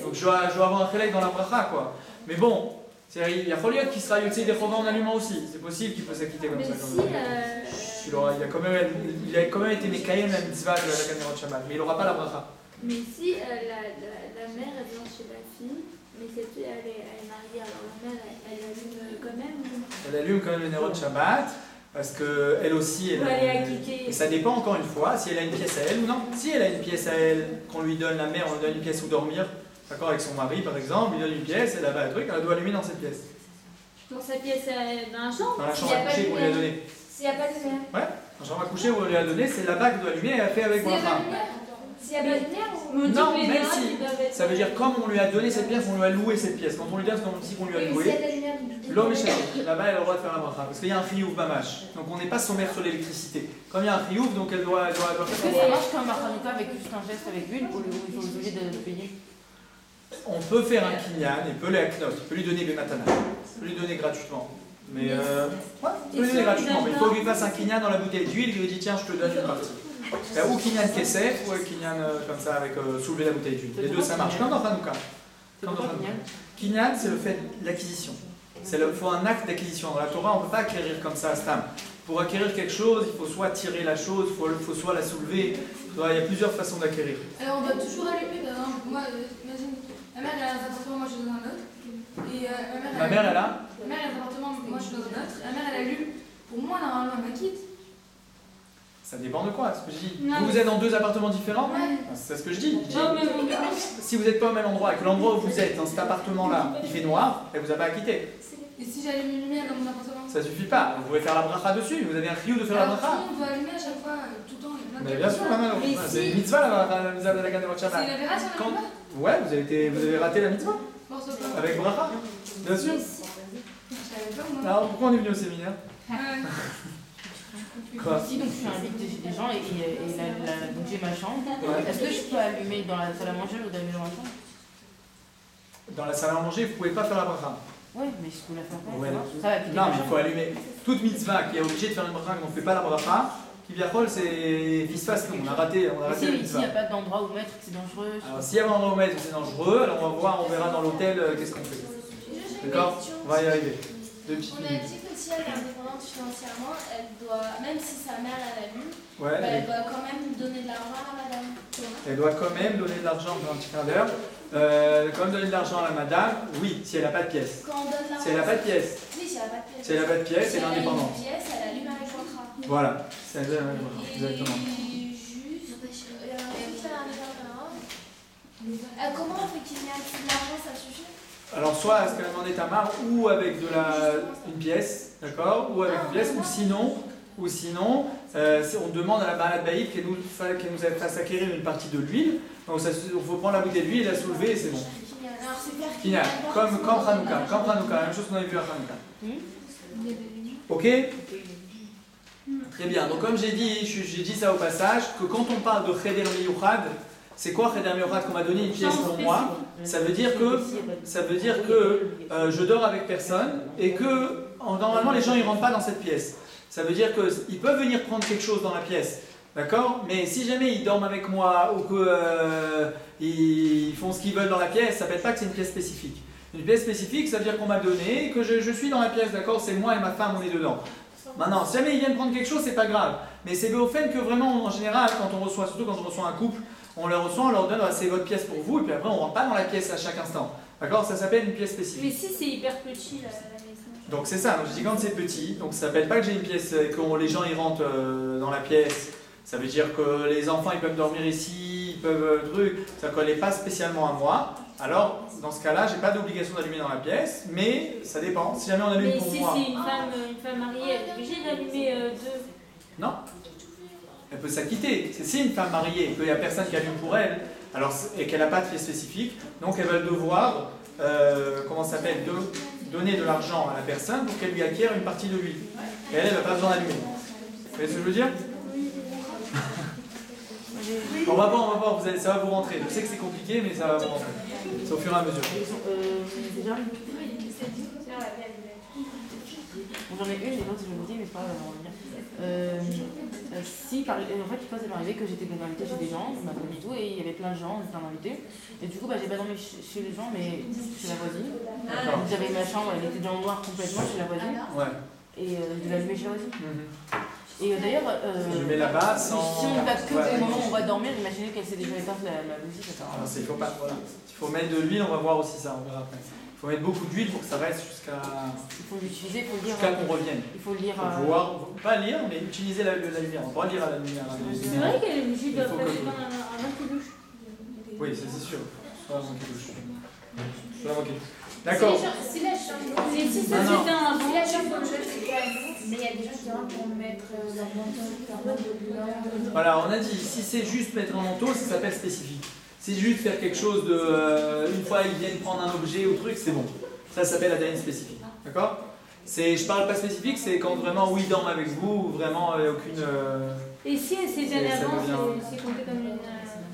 Speaker 1: Donc je dois avoir un chélek dans la bracha, quoi. Mais bon, il y a Choliot qui sera Yotzei des Chova en allumant aussi. C'est possible qu'il peut s'acquitter comme
Speaker 2: Mais
Speaker 1: ça.
Speaker 2: si.
Speaker 1: Il a quand même été Mekayem la mitzvah de la Ganerot Shabbat, mais il n'aura pas la bracha.
Speaker 2: Mais si la mère elle vient chez la fille, mais cette fille elle est mariée, alors la mère elle allume quand même.
Speaker 1: Elle allume quand même le Nerot Shabbat, parce qu'elle aussi,
Speaker 2: Ou elle est acquittée.
Speaker 1: et ça dépend encore une fois si elle a une pièce à elle ou non. Si elle a une pièce à elle, qu'on lui donne la mère, on lui donne une pièce où dormir, d'accord, avec son mari par exemple, il lui donne une pièce, elle a pas un truc, elle doit allumer dans cette pièce.
Speaker 2: Dans sa pièce, dans la chambre.
Speaker 1: Dans la chambre à coucher qu'on lui a donnée.
Speaker 6: S'il n'y a pas de lumière.
Speaker 1: Ouais, dans la chambre à coucher où on lui a donné, c'est là-bas qu'elle doit allumer et elle fait avec bracha.
Speaker 6: S'il n'y a pas de lumière ou...
Speaker 1: Non, même si, ça veut dire comme on lui a donné cette pièce, on lui a loué cette pièce. Quand on lui donne, c'est comme si on lui a
Speaker 6: Oui, s'il y
Speaker 1: loué.
Speaker 6: a de la lumière.
Speaker 1: L'homme est là-bas, elle a le droit de faire la bracha. Parce qu'il y a un riouf mamash. Donc on n'est pas sommaire sur l'électricité. Comme il y a un riouf, donc elle doit
Speaker 4: Est-ce
Speaker 1: faire
Speaker 4: que
Speaker 1: sa
Speaker 4: ça
Speaker 1: bracha.
Speaker 4: marche comme un Hanouka avec juste un geste avec l'huile ou ils sont obligés de payer?
Speaker 1: On peut faire un kinyan et peut les aknot, il peut lui donner Bematana. Il peut lui donner gratuitement. Mais ouais, il peut lui donner gratuitement. Mais il faut qu'il fasse un kinyan dans la bouteille d'huile, il lui dit tiens, je te donne une partie. Il y a ou kinyan kesef ou kinyan comme ça avec soulever la bouteille d'huile. Les deux ça marche, comme dans Hanouka. Comme dans Hanouka. Kinyan, c'est le fait de l'acquisition. Il faut un acte d'acquisition. Dans la Torah, on ne peut pas acquérir comme ça à Stam. Pour acquérir quelque chose, il faut soit tirer la chose, il faut soit la soulever. Il y a plusieurs façons d'acquérir.
Speaker 3: Alors on doit toujours allumer, par exemple, moi, imagine, ma mère elle a un appartement, moi je suis dans un autre. Et
Speaker 1: Ma mère, elle a
Speaker 3: ma mère elle a un appartement, moi je suis dans un autre. Ma mère elle allume, pour moi normalement elle m'acquitte.
Speaker 1: Ça dépend de quoi, c'est ce que je dis.
Speaker 2: Non.
Speaker 1: Vous êtes dans deux appartements différents?
Speaker 3: Ouais.
Speaker 1: C'est ce que je dis.
Speaker 2: Non, mais
Speaker 1: Si vous n'êtes pas au même endroit et que l'endroit où vous êtes, dans cet appartement-là, il fait noir, elle vous a pas acquitté.
Speaker 3: Et si j'allume une lumière dans mon appartement?
Speaker 1: Ça suffit pas. Vous pouvez faire la bracha dessus. Vous avez un riou de faire la
Speaker 3: Alors tout
Speaker 1: bracha.
Speaker 3: le monde doit allumer à chaque fois, tout le temps. il y a plein de
Speaker 1: Mais bien sûr, maman.
Speaker 2: Mais
Speaker 1: C'est
Speaker 2: si-
Speaker 1: une mitzvah la mitzvah de la Ganerot
Speaker 3: C'est
Speaker 1: Shabbat.
Speaker 3: une aberration, on
Speaker 1: Quand-
Speaker 3: n'allume pas?
Speaker 1: Ouais, vous avez raté la mitzvah
Speaker 3: Bon, ça va.
Speaker 1: avec bracha. Bien sûr.
Speaker 3: Je savais pas moi.
Speaker 1: Alors pourquoi on est venu au séminaire?
Speaker 3: Ouais.
Speaker 1: Quoi?
Speaker 4: Si donc je suis invitée chez des gens et donc j'ai ma chambre,
Speaker 1: Ouais.
Speaker 4: est-ce que je peux allumer dans la salle à manger ou d'allumer dans la chambre?
Speaker 1: Dans la salle à manger, vous pouvez pas faire la bracha.
Speaker 4: Oui, mais je peux la faire pas.
Speaker 1: Ouais.
Speaker 4: Ça va quitter
Speaker 1: Non,
Speaker 4: ma
Speaker 1: mais il faut
Speaker 4: chambre.
Speaker 1: allumer. Toute mitzvah qui est obligée de faire une bracha, qu'on ne fait pas la bracha, qui vient c'est visfas, on a raté
Speaker 4: Et
Speaker 1: la
Speaker 4: si il
Speaker 1: mitzvah.
Speaker 4: n'y a pas d'endroit où mettre, que c'est dangereux.
Speaker 1: Alors s'il y a un endroit où mettre, c'est dangereux, alors on verra dans l'hôtel qu'est-ce qu'on fait.
Speaker 6: J'ai une
Speaker 1: D'accord?
Speaker 6: question.
Speaker 1: On va y arriver. Deux petites
Speaker 6: On a
Speaker 1: minutes.
Speaker 6: dit que si elle est indépendante financièrement, elle doit, même si sa mère elle allume,
Speaker 1: Ouais,
Speaker 6: elle doit quand même donner de l'argent à madame.
Speaker 1: elle doit quand même donner de l'argent dans un petit quart d'heure. Quand même donner de l'argent à la madame, oui, si elle n'a pas de pièce.
Speaker 6: Quand on donne de l'argent.
Speaker 1: Si elle n'a pas de pièce,
Speaker 6: Oui, si elle n'a pas de pièce.
Speaker 1: si elle n'a pas de pièce,
Speaker 6: Si
Speaker 1: elle est indépendante.
Speaker 6: a une pièce, elle allume avec contrat.
Speaker 1: Voilà, c'est exactement.
Speaker 6: Et juste, elle est indépendante. Comment on fait qu'il y ait de l'argent, ça suffit?
Speaker 1: Alors soit est-ce qu'elle a demandé Tamar ou avec une pièce, d'accord, ou avec une pièce, ou sinon ou sinon, on demande à la Baalat Baït qu'elle nous fasse acquérir une partie de l'huile. Donc il faut prendre la bouteille d'huile, la soulever et c'est bon.
Speaker 6: Alors c'est faire
Speaker 1: Final. Comme Hanouka, la même chose qu'on avait vu à Hanouka. Ok? Très bien. Donc comme j'ai dit ça au passage, que quand on parle de Cheder Miyuchad, c'est quoi Cheder Miyuchad qu'on m'a donné une pièce pour moi? Ça veut dire que je dors avec personne et que normalement les gens ils rentrent pas dans cette pièce. Ça veut dire qu'ils peuvent venir prendre quelque chose dans la pièce. D'accord? Mais si jamais ils dorment avec moi ou qu'ils font ce qu'ils veulent dans la pièce, ça ne s'appelle pas que c'est une pièce spécifique. Une pièce spécifique, ça veut dire qu'on m'a donné et que je suis dans la pièce, d'accord? C'est moi et ma femme, on est dedans. Maintenant, si jamais ils viennent prendre quelque chose, c'est pas grave. Mais c'est au fait que vraiment, en général, surtout quand on reçoit un couple, on leur donne, c'est votre pièce pour vous, et puis après on ne rentre pas dans la pièce à chaque instant. D'accord? Ça s'appelle une pièce spécifique.
Speaker 2: Mais si c'est hyper petit la maison.
Speaker 1: Donc c'est ça, donc je dis quand c'est petit, donc ça s'appelle pas que j'ai une pièce, que les gens ils rentrent dans la pièce. Ça veut dire que les enfants ils peuvent dormir ici, ils peuvent ça ne collait pas spécialement à moi. Alors dans ce cas-là, j'ai pas d'obligation d'allumer dans la pièce, mais ça dépend. Si jamais on allume pour moi.
Speaker 2: Mais si c'est une femme mariée, elle est obligée d'allumer deux.
Speaker 1: Non. Elle peut s'acquitter. C'est si une femme mariée, qu'il n'y a personne qui allume pour elle, alors, et qu'elle n'a pas de pièce spécifique, donc elle va devoir, donner de l'argent à la personne pour qu'elle lui acquiert une partie de l'huile. Et elle n'a pas besoin d'allumer. Vous voyez ce que je veux dire? On va voir, ça va vous rentrer. Je sais que c'est compliqué, mais ça va vous rentrer. C'est au fur et à mesure.
Speaker 4: J'en ai une et l'autre je me dis, mais c'est pas grave, on va revenir. En fait, ça m'est arrivé que j'étais invitée chez des gens, ma famille et tout, et il y avait plein de gens, plein d'invités. Et du coup, j'ai pas dormi chez les gens, mais chez la voisine. Donc j'avais ma chambre, elle était dans le noir complètement chez la voisine.
Speaker 1: Ouais.
Speaker 4: Et je l'ai allumée chez la voisine. Et d'ailleurs,
Speaker 1: je mets là-bas sans.
Speaker 4: Si on ne va que au moment où on va dormir, imaginez qu'elle s'est déjà éteinte la musique.
Speaker 1: Alors, il faut pas, voilà. Il faut mettre de l'huile, on va voir aussi ça, on verra après. Il faut mettre beaucoup d'huile pour que ça reste jusqu'à.
Speaker 4: Il faut l'utiliser, il faut le lire.
Speaker 1: Jusqu'à qu'on revienne.
Speaker 4: Il faut le lire.
Speaker 1: Il faut voir, pas lire, mais utiliser la lumière. On va lire à la lumière.
Speaker 2: C'est vrai qu'elle est obligée de passer avant qu'il douche.
Speaker 1: Oui, ça c'est sûr. Soit avant qu'il douche. Soit avant qu'il douche. D'accord.
Speaker 6: Si la chambre.
Speaker 2: Et si ça s'éteint avant,
Speaker 6: Si la chambre c'est calme, mais il y a des gens qui rentrent pour mettre leur manteau.
Speaker 1: Voilà, on a dit, si c'est juste mettre un manteau, ça s'appelle spécifique. Si c'est juste faire quelque chose de. Une fois ils viennent prendre un objet ou truc, c'est bon. Ça s'appelle la dîme spécifique. D'accord? Je parle pas spécifique, c'est quand vraiment, oui, ils dorment avec vous, ou vraiment aucune.
Speaker 2: Et si elle s'éteint avant, c'est compté comme une.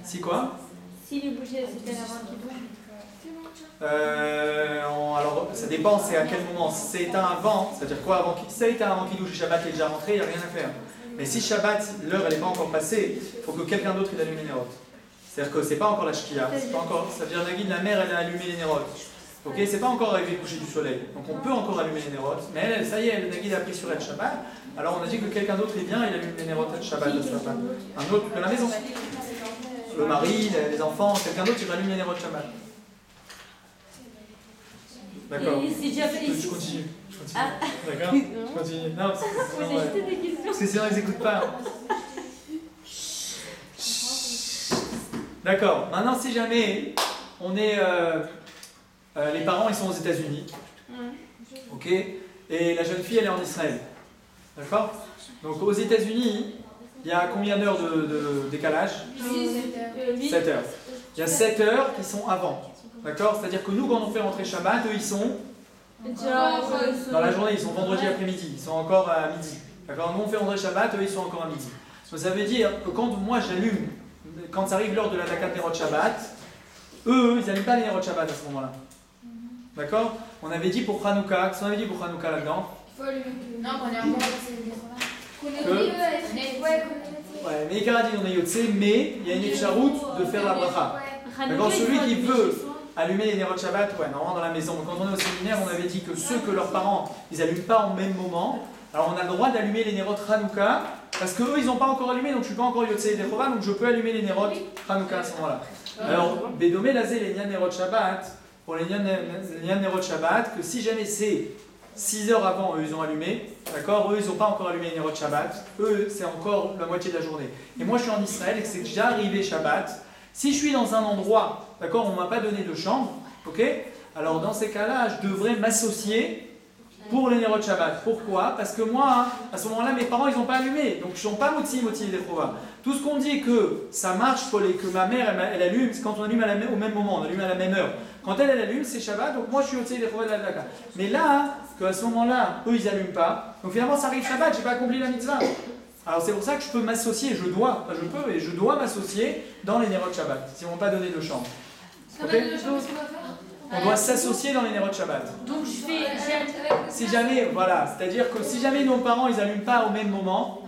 Speaker 1: Si quoi?
Speaker 2: Si les bougies s'éteignent avant qu'il douche.
Speaker 1: Alors, ça dépend, c'est à quel moment. Si c'est éteint avant, c'est-à-dire quoi avant? Si c'est éteint avant qu'il douche, Shabbat est déjà rentré, il n'y a rien à faire. Mais si Shabbat, l'heure, elle n'est pas encore passée, il faut que quelqu'un d'autre il allume les nérotes. C'est-à-dire que c'est pas encore la Shkia, c'est pas encore. Ça veut dire Nagid, la mère, elle a allumé les nérotes. Ok, c'est pas encore arrivé le coucher du soleil. Donc on peut encore allumer les nérotes, mais elle, ça y est, le Nagid a pris sur elle Shabbat. Alors on a dit que quelqu'un d'autre est bien, il allume les nérotes à Shabbat de Shabbat. Un autre de la maison. Le mari, les enfants, quelqu'un d'autre, il allume les nérotes Shabbat. D'accord. Je continue. D'accord? Je continue. Non, parce que sinon ils n'écoutent pas. D'accord. Maintenant, si jamais on est. Les parents, ils sont aux États-Unis. Ok? Et la jeune fille, elle est en Israël. D'accord? Donc aux États-Unis, il y a combien d'heures de décalage? 7 heures. Il y a 7 heures qui sont avant. D'accord? C'est-à-dire que nous, quand on fait rentrer Shabbat, eux, ils sont dans la journée, ils sont vendredi après-midi, ils sont encore à midi. D'accord? Nous, on fait rentrer Shabbat, eux, ils sont encore à midi. Donc, ça veut dire que quand moi j'allume, quand ça arrive l'heure de la Dakat Nerot Shabbat, eux, ils n'allument pas les Nerot Shabbat à ce moment-là. D'accord? On avait dit pour Hanouka, qu'est-ce qu'on avait dit pour Hanouka là-dedans?
Speaker 6: Il faut allumer. Non, on est encore
Speaker 1: Ouais, mais Ikara dit on est Yotse, mais il y a une Efsharout de faire la bracha. D'accord? Celui qui veut allumer les Nerot Shabbat, ouais, normalement dans la maison. Quand on est au séminaire, on avait dit que ceux que leurs parents, ils n'allument pas en même moment, alors on a le droit d'allumer les Nerot Hanouka, parce qu'eux, ils n'ont pas encore allumé, donc je ne suis pas encore Yotse et Dechova, donc je peux allumer les Nerot Hanouka à ce moment-là. Alors, Bédomé Lazé, les Nyan Nerot Shabbat, pour les Nyan Nerot Shabbat, que si jamais c'est 6 heures avant, eux, ils ont allumé, d'accord? Eux, ils n'ont pas encore allumé les Nerot Shabbat, eux, c'est encore la moitié de la journée. Et moi, je suis en Israël et que c'est déjà arrivé Shabbat. Si je suis dans un endroit, d'accord, on ne m'a pas donné de chambre, ok? Alors dans ces cas-là, je devrais m'associer pour les Nerot Shabbat. Pourquoi? Parce que moi, à ce moment-là, mes parents, ils n'ont pas allumé. Donc, je ne suis pas motivé des Chova. Tout ce qu'on dit que ça marche pour que ma mère, elle allume, c'est quand on allume au même moment, on allume à la même heure. Quand elle allume, c'est Shabbat, donc moi, je suis motivé des Chova de la Daka. Mais là, qu'à ce moment-là, eux, ils n'allument pas. Donc, finalement, ça arrive Shabbat, je n'ai pas accompli la mitzvah. Alors, c'est pour ça que je peux m'associer, je dois m'associer dans les Nerot Shabbat, si on ne m'a pas donné de chambre. Okay? On doit s'associer dans les Nerot Shabbat.
Speaker 5: Donc je fais.
Speaker 1: Si jamais, voilà, c'est-à-dire que si jamais nos parents ils n'allument pas au même moment,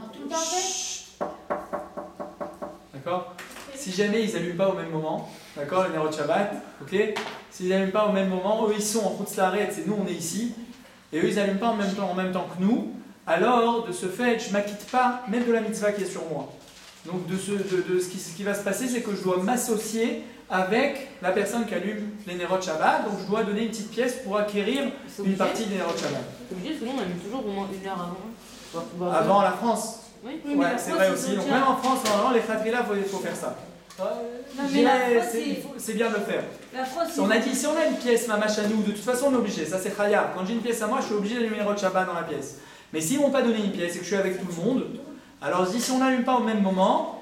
Speaker 1: d'accord? Si jamais ils n'allument pas au même moment, d'accord, les Nerot Shabbat, ok? S'ils n'allument pas au même moment, eux ils sont en route Slaret, et nous on est ici, et eux ils n'allument pas en même temps que nous, alors de ce fait, je ne m'acquitte pas même de la mitzvah qui est sur moi. Donc ce qui va se passer, c'est que je dois m'associer avec la personne qui allume les Nerot Shabbat, donc je dois donner une petite pièce pour acquérir une partie des Nerot Shabbat.
Speaker 4: C'est obligé parce que nous on allume toujours au moins 1 heure avant.
Speaker 1: Avant la France.
Speaker 4: Oui,
Speaker 1: Ouais, c'est vrai aussi. Donc même en France, normalement, les Khatria, il faut faire ça. C'est bien de le faire. On a dit, si on a une pièce, ma à nous, de toute façon on est obligé, ça c'est Khayab. Quand j'ai une pièce à moi, je suis obligé d'allumer les Nerot Shabbat dans la pièce. Mais s'ils ne m'ont pas donné une pièce et que je suis avec tout le monde, alors je dis, si on n'allume pas au même moment,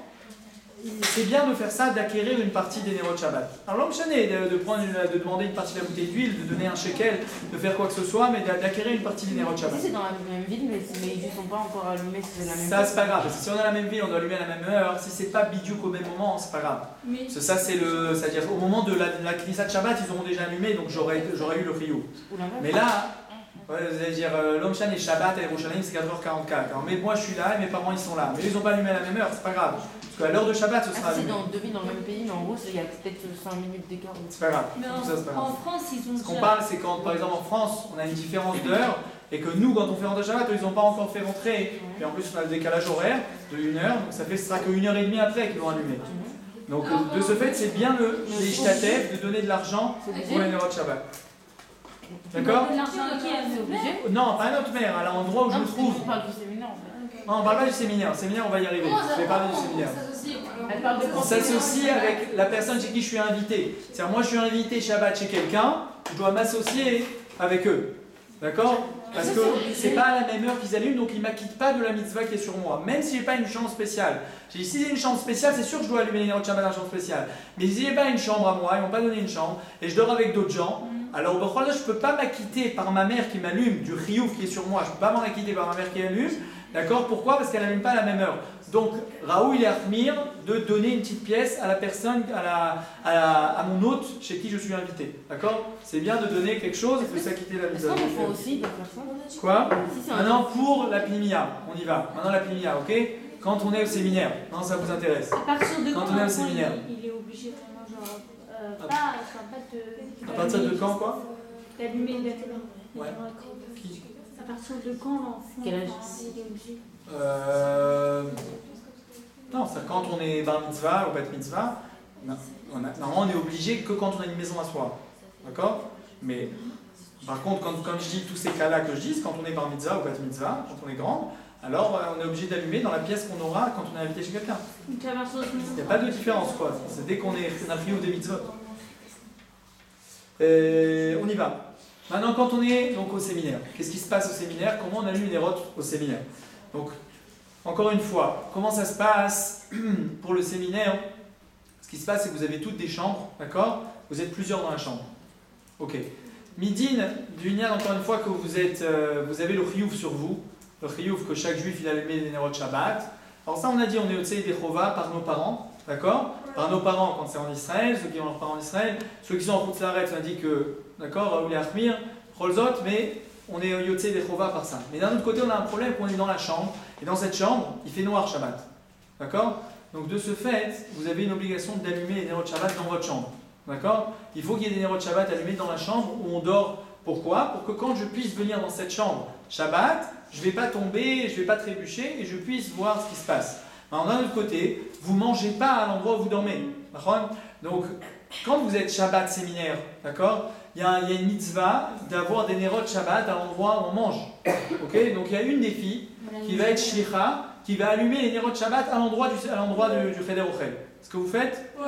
Speaker 1: c'est bien de faire ça, d'acquérir une partie des Nerot Shabbat. Alors l'homme chané, de demander une partie de la bouteille d'huile, de donner un shekel, de faire quoi que ce soit, mais d'acquérir une partie des Nerot Shabbat.
Speaker 4: Si c'est dans la même ville, mais ils ne sont pas encore allumés, c'est la même
Speaker 1: Ça, c'est pas grave, parce que si on est à la même ville, on doit allumer à la même heure. Si c'est pas bidiouk au même moment, c'est pas grave. Parce que ça, c'est-à-dire au moment de la Knissat de Shabbat, ils auront déjà allumé, donc j'aurais eu le Rio. Mais là, ouais, vous allez dire, l'homme chané et Shabbat et Yerushalayim, c'est 4h44. Alors, mais moi, je suis là et mes parents, ils sont là. Mais ils n'ont pas allumé à la même heure, c'est pas grave. Parce qu'à l'heure de Shabbat, ce sera allumé.
Speaker 4: C'est dans 2 villes dans le même pays, mais en gros, il y a peut-être 5 minutes d'écart.
Speaker 1: C'est pas grave.
Speaker 5: Mais
Speaker 1: Tout ça, c'est pas grave.
Speaker 5: en France, ils ont.
Speaker 1: Ce qu'on parle, c'est quand, par exemple, en France, on a une différence d'heure et que nous, quand on fait rentrer Shabbat, ils n'ont pas encore fait rentrer. Et en plus, on a le décalage horaire de 1 heure, donc ça fait ce sera que 1h30 après qu'ils vont allumer. Donc, de ce fait, c'est bien les ishtatef de donner de l'argent pour les Nerot Shabbat. D'accord?
Speaker 4: C'est obligé.
Speaker 1: Non, pas à notre mère, à l'endroit où je me trouve.
Speaker 4: On parle du séminaire en fait.
Speaker 1: Non, on parle pas du séminaire. Séminaire, on va y arriver. Je vais parler du séminaire.
Speaker 4: Elle parle de
Speaker 1: On s'associe avec la personne chez qui je suis invité. C'est-à-dire, moi, je suis invité Shabbat chez quelqu'un, je dois m'associer avec eux. D'accord? Parce que c'est pas à la même heure qu'ils allument, donc ils ne m'acquittent pas de la mitzvah qui est sur moi. Même si j'ai pas une chambre spéciale. J'ai dit, si j'ai une chambre spéciale, c'est sûr que je dois allumer les Nerot Shabbat dans la chambre spéciale. Mais si j'ai pas une chambre à moi, ils m'ont pas donné une chambre, et je dors avec d'autres gens, alors au Bechol, je peux pas m'acquitter par ma mère qui m'allume du riouf qui est sur moi. Je peux pas m'en acquitter par ma mère qui allume. D'accord? Pourquoi? Parce qu'elle n'allume pas à la même heure. Donc, Raoul, il est Achmir de donner une petite pièce à la personne, à mon hôte chez qui je suis invité. D'accord? C'est bien de donner quelque chose et de s'acquitter la
Speaker 4: Est-ce
Speaker 1: mitzvah.
Speaker 4: qu'on le fait aussi de faire ça?
Speaker 1: Quoi?
Speaker 4: Si c'est un-
Speaker 1: Maintenant, pour la plimia, on y va. Maintenant, la plimia, ok? Quand on est au séminaire. Non, ça vous intéresse.
Speaker 2: À partir de
Speaker 1: Quand
Speaker 2: quand
Speaker 1: on est au
Speaker 2: l'enfant,
Speaker 1: séminaire.
Speaker 2: il est obligé vraiment, genre, pas de.
Speaker 1: À partir de quand, quoi?
Speaker 2: D'allumer la télé.
Speaker 1: Ouais.
Speaker 2: Qui À partir de quand l'enfant
Speaker 4: Quel âge?
Speaker 2: il est obligé?
Speaker 1: Non, c'est quand on est bar mitzvah ou bat mitzvah, normalement on est obligé que quand on a une maison à soi. D'accord? Mais par contre, quand je dis tous ces cas-là que je dis, c'est quand on est bar mitzvah ou bat mitzvah, quand on est grand, alors on est obligé d'allumer dans la pièce qu'on aura quand on est invité chez quelqu'un.
Speaker 2: Donc à partir de
Speaker 1: Il n'y a pas de différence, quoi. C'est dès qu'on a pris ou des mitzvot. On y va. Maintenant, quand on est donc au séminaire, qu'est-ce qui se passe au séminaire? Comment on allume les Nerot au séminaire? Donc, encore une fois, comment ça se passe pour le séminaire? Ce qui se passe, c'est que vous avez toutes des chambres, d'accord? Vous êtes plusieurs dans la chambre. Ok. Midin, du Inyan, encore une fois, que vous avez le chiyuv sur vous, le chiyuv que chaque juif il a allumé les Nerot Shabbat. Alors ça, on a dit, on est au Tzei des Chova par nos parents, d'accord? Par nos parents quand c'est en Israël, ceux qui ont leurs parents en Israël, ceux qui sont en Chutz-Laaretz, on a dit que, d'accord, Raoul et Achmir, Rolzot, mais on est au Yotzei des Chova par ça. Mais d'un autre côté, on a un problème qu'on est dans la chambre, et dans cette chambre, il fait noir Shabbat, d'accord? Donc de ce fait, vous avez une obligation d'allumer les Nerot Shabbat dans votre chambre, d'accord? Il faut qu'il y ait des Nerot Shabbat allumés dans la chambre où on dort. Pourquoi? Pour que quand je puisse venir dans cette chambre Shabbat, je ne vais pas tomber, je ne vais pas trébucher et je puisse voir ce qui se passe. Alors d'un autre côté, vous ne mangez pas à l'endroit où vous dormez. Donc, quand vous êtes Shabbat séminaire, d'accord, il y a une mitzvah d'avoir des Nerot Shabbat à l'endroit où on mange. Okay, donc il y a une des filles qui va être shlicha, qui va allumer les Nerot Shabbat à l'endroit du Cheder Ochel. Ce que vous faites?
Speaker 6: Ouais.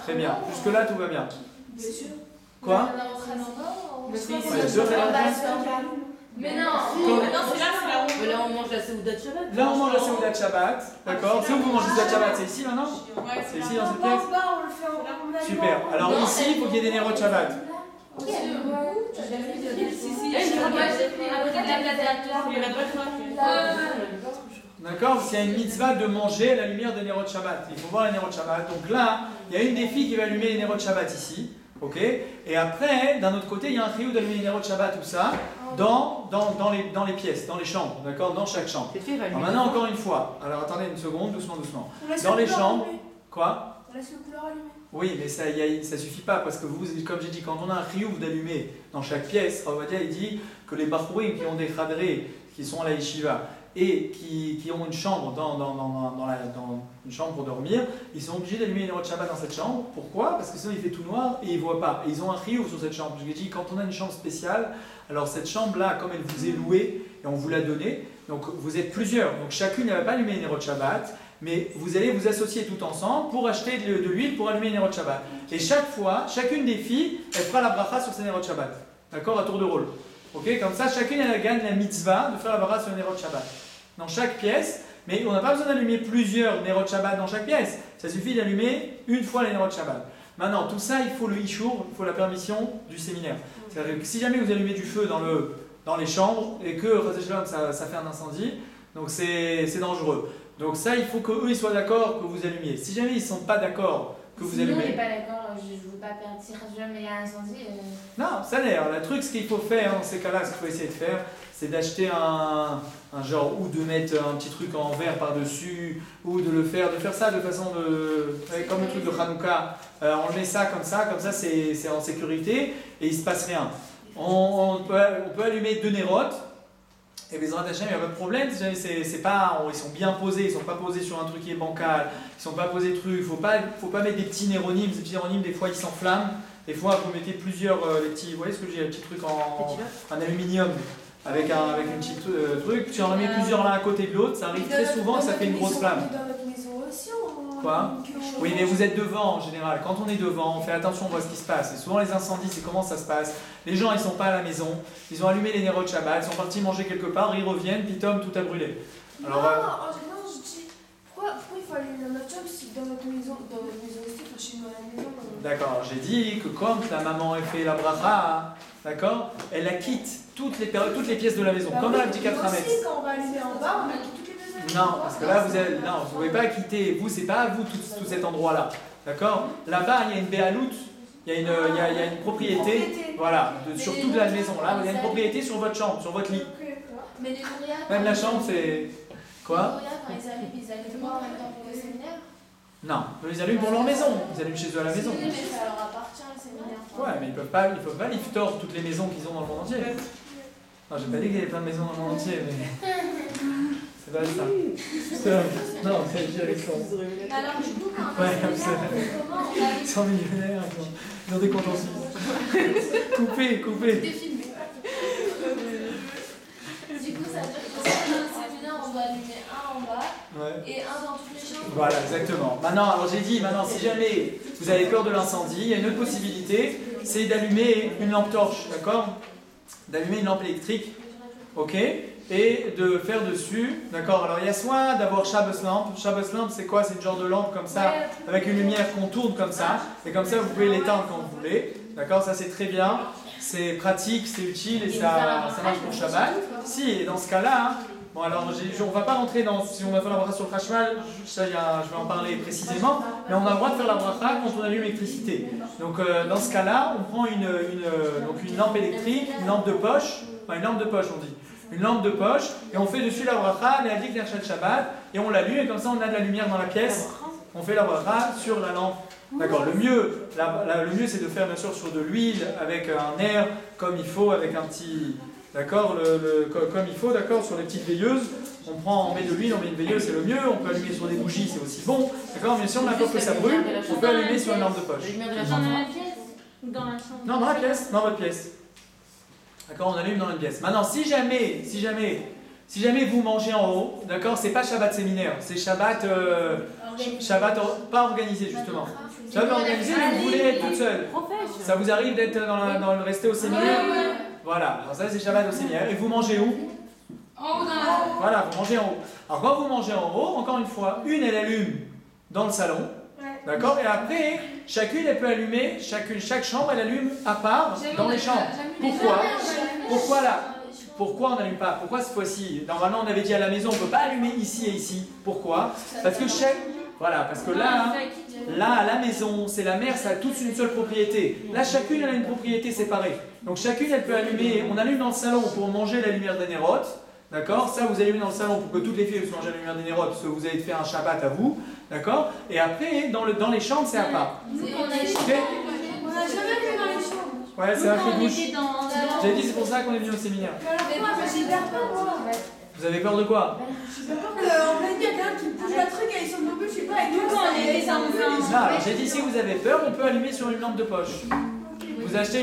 Speaker 1: Très bien. Jusque-là, tout va bien.
Speaker 6: C'est sûr.
Speaker 1: Quoi?
Speaker 6: On va rentrer à l'endroit, on
Speaker 1: Ouais,
Speaker 6: se voit,
Speaker 1: deux Cheder Ochel.
Speaker 5: Mais non,
Speaker 1: Quand-
Speaker 5: c'est là où
Speaker 4: Là, on mange la Seouda de Shabbat.
Speaker 1: Là, on mange la Seouda de Shabbat, d'accord? C'est où vous mangez la Seouda de Shabbat? C'est ici maintenant?
Speaker 5: Ouais,
Speaker 1: C'est ici
Speaker 6: Non,
Speaker 1: dans cette
Speaker 6: pas
Speaker 1: pièce?
Speaker 6: en bas, on le fait en manuel.
Speaker 1: Super. Alors
Speaker 5: Non,
Speaker 1: ici, il faut qu'il y ait des Nerot de Shabbat.
Speaker 6: Ok.
Speaker 5: Si, si, après
Speaker 1: D'accord? Parce qu'il y a une mitzvah de manger à la lumière des Nerot de Shabbat. Il faut voir les Nerot de Shabbat. Donc là, il y a une des filles qui va allumer les Nerot de Shabbat ici. Ok? Et après, d'un autre côté, il y a un trio d'allumer les Nerot de Shabbat, tout ça, dans les pièces, dans les chambres, d'accord? Dans chaque chambre.
Speaker 4: Cette fille va
Speaker 1: Alors maintenant, encore une fois. Alors attendez une seconde, doucement, doucement.
Speaker 6: On laisse
Speaker 1: Dans
Speaker 6: le
Speaker 1: les
Speaker 6: couleur
Speaker 1: chambres.
Speaker 6: allumé.
Speaker 1: Quoi?
Speaker 6: On laisse le couleur allumé.
Speaker 1: Oui, mais ça suffit pas parce que vous, comme j'ai dit, quand on a un riouf d'allumer dans chaque pièce, Ravadia il dit que les bachourim qui ont des khadrés, qui sont à la yeshiva, et qui ont une chambre dans une chambre pour dormir, ils sont obligés d'allumer une Nerot de Shabbat dans cette chambre. Pourquoi? Parce que sinon il fait tout noir et ils ne voient pas. Et ils ont un riouf sur cette chambre. Je vous ai dit, quand on a une chambre spéciale, alors cette chambre-là, comme elle vous est louée et on vous l'a donnée, donc vous êtes plusieurs, donc chacune ne va pas allumer une Nerot de Shabbat, mais vous allez vous associer tout ensemble pour acheter de l'huile pour allumer une Nerot de Shabbat. Et chaque fois, chacune des filles, elle fera la bracha sur ses Nerot de Shabbat. D'accord? À tour de rôle. Ok? Comme ça, chacune elle gagne la mitzvah de faire la bracha sur les Nerot de Shabbat. Dans chaque pièce, mais on n'a pas besoin d'allumer plusieurs Nerot de Shabbat dans chaque pièce. Ça suffit d'allumer une fois les Nerot de Shabbat. Maintenant, tout ça, il faut le Ishour, il faut la permission du séminaire. C'est-à-dire que si jamais vous allumez du feu dans les chambres et que ça fait un incendie, donc c'est dangereux. Donc ça, il faut qu'eux ils soient d'accord que vous allumiez. Si jamais ils ne sont pas d'accord que vous
Speaker 7: Sinon, il
Speaker 1: allumez...
Speaker 7: n'est pas d'accord, je ne veux pas perdre. Si jamais il y a un incendie.
Speaker 1: Non, ça l'air. Le truc, ce qu'il faut faire dans ces cas-là, ce qu'il faut essayer de faire, c'est d'acheter un genre, ou de mettre un petit truc en verre par-dessus, ou de faire ça de façon comme le truc de Hanouka, on met ça, comme ça c'est en sécurité, et il ne se passe rien. On peut allumer 2 nérotes, et les Hachem, il n'y a pas de problème, c'est pas, ils sont bien posés, ils ne sont pas posés sur un truc qui est bancal, ils ne sont pas posés trucs, il ne faut pas mettre des petits néronymes, ces petits néronymes, des fois ils s'enflamment, des fois vous mettez plusieurs, les petits, vous voyez ce que j'ai, les petits trucs en aluminium, avec une petite truc, si on en met plusieurs l'un à côté de l'autre, ça arrive très souvent que ça fait une grosse flamme.
Speaker 6: Dans notre maison aussi,
Speaker 1: Quoi? Oui, mais vous êtes devant en général. Quand on est devant, on fait attention, on voit ce qui se passe. Et souvent, les incendies, c'est comment ça se passe. Les gens, ils sont pas à la maison. Ils ont allumé les Nerot de Shabbat, ils sont partis manger quelque part, ils reviennent, puis tom, tout a brûlé. Alors,
Speaker 6: non, en général, je dis pourquoi il faut allumer dans notre chambre si dans notre maison aussi, enfin chez nous à la maison.
Speaker 1: d'accord, j'ai dit que quand la maman a fait la bracha, d'accord, elle la quitte toutes les pièces de la maison, comme elle a dit 4 mètres.
Speaker 6: Aussi, quand on va allumer en bas, on a toutes les maisons.
Speaker 1: Non, parce que là, vous ne pouvez pas quitter, vous, c'est pas à vous tout cet endroit-là. D'accord? Là-bas, il y a une béaloute, il y a une propriété, voilà, sur toute la maison. Là, il y a une propriété sur votre chambre, sur votre lit.
Speaker 6: Mais les nourrières.
Speaker 1: Même la chambre, c'est. Quoi?
Speaker 6: Les nourrières, quand ils allument pas en même temps pour le séminaire.
Speaker 1: Non, ils les allument pour leur maison, ils allument chez eux à la maison.
Speaker 6: Oui, mais ça leur appartient le séminaire.
Speaker 1: Ouais, mais ils peuvent pas liftor toutes les maisons qu'ils ont dans le monde entier. Non, j'ai pas dit qu'il y avait plein de maisons dans le monde entier, mais. C'est pas ça. Non, c'est dit avec ça.
Speaker 6: Alors, du coup, quand on
Speaker 1: Ouais,
Speaker 6: a
Speaker 1: comme
Speaker 6: un
Speaker 1: ça.
Speaker 6: séminaire, comment on allume?
Speaker 1: Ils sont millionnaires, ils ont des comptes en Suisse. Coupez.
Speaker 6: Du coup, ça veut dire que si on a un séminaire, on doit allumer un en bas
Speaker 1: Ouais.
Speaker 6: et un dans toutes les chambres.
Speaker 1: Voilà, exactement. Maintenant, alors j'ai dit, si jamais vous avez peur de l'incendie, il y a une autre possibilité, c'est d'allumer une lampe torche, d'accord? D'allumer une lampe électrique, ok? Et de faire dessus, d'accord? Alors il y a soit d'avoir Shabbos lampe. Shabbos lampe, c'est quoi? C'est une genre de lampe comme ça, avec une lumière qu'on tourne comme ça, et comme ça vous pouvez l'éteindre quand vous voulez, d'accord? Ça c'est très bien, c'est pratique, c'est utile et ça marche pour Shabbat. Si, et dans ce cas-là, bon alors on va pas rentrer dans, si on va faire la bracha sur le Khashmal, ça je vais en parler précisément, mais on a le droit de faire la bracha quand on allume l'électricité. Donc dans ce cas-là, on prend une lampe électrique, une lampe de poche, enfin une lampe de poche on dit, une lampe de poche, et on fait dessus la bracha, l'Adik Nerchat Shabbat, et on l'allume, et comme ça on a de la lumière dans la pièce, on fait la bracha sur la lampe. D'accord, le mieux c'est de faire bien sûr sur de l'huile, avec un air, comme il faut, avec un petit... D'accord, comme il faut, d'accord, sur les petites veilleuses, on met de l'huile, on met une veilleuse, c'est le mieux, on peut allumer sur des bougies, c'est aussi bon, d'accord, mais si on a peur que ça brûle, on peut allumer sur une lampe de poche.
Speaker 4: La lumière de la
Speaker 5: Dans
Speaker 4: chambre.
Speaker 5: la pièce ou dans la chambre?
Speaker 1: Non, dans la pièce, dans votre pièce. D'accord, on allume dans une pièce. Maintenant, si jamais vous mangez en haut, d'accord, c'est pas Shabbat séminaire, c'est Shabbat, pas organisé justement. Shabbat organisé, mais vous voulez être toute seule. Ça vous arrive d'être rester au séminaire? Voilà, alors ça c'est Shabbat au séminaire. Et vous mangez où?
Speaker 3: En haut dans la.
Speaker 1: Voilà, vous mangez en haut. Alors quand vous mangez en haut, encore une fois, une elle allume dans le salon. D'accord? Et après, chacune elle peut allumer, chaque chambre elle allume à part dans les chambres. Pourquoi? Pourquoi là? Pourquoi on n'allume pas? Pourquoi cette fois-ci? Normalement on avait dit à la maison on ne peut pas allumer ici et ici. Pourquoi? Parce que voilà, parce que là à la maison, c'est la mère, ça a tous une seule propriété. Là chacune elle a une propriété séparée. Donc chacune elle peut allumer, on allume dans le salon pour manger la lumière des nérotes. D'accord? Ça, vous allumez dans le salon pour que toutes les filles puissent manger la lumière des nérotes, parce que vous allez faire un Shabbat à vous. D'accord? Et après, dans les chambres, c'est à part.
Speaker 6: On n'a jamais vu dans les chambres.
Speaker 1: Ouais, c'est un peu bouche.
Speaker 5: dans.
Speaker 1: J'ai dit, c'est pour ça qu'on est venu au séminaire.
Speaker 6: J'ai peur, moi.
Speaker 1: Vous avez peur de quoi?
Speaker 6: J'ai peur qu'en pleine, il y a quelqu'un qui me touche le truc et ils sont un peu, je sais pas, et tout le temps,
Speaker 1: Non, alors j'ai dit, si vous avez peur, on peut allumer sur une lampe de poche. Vous achetez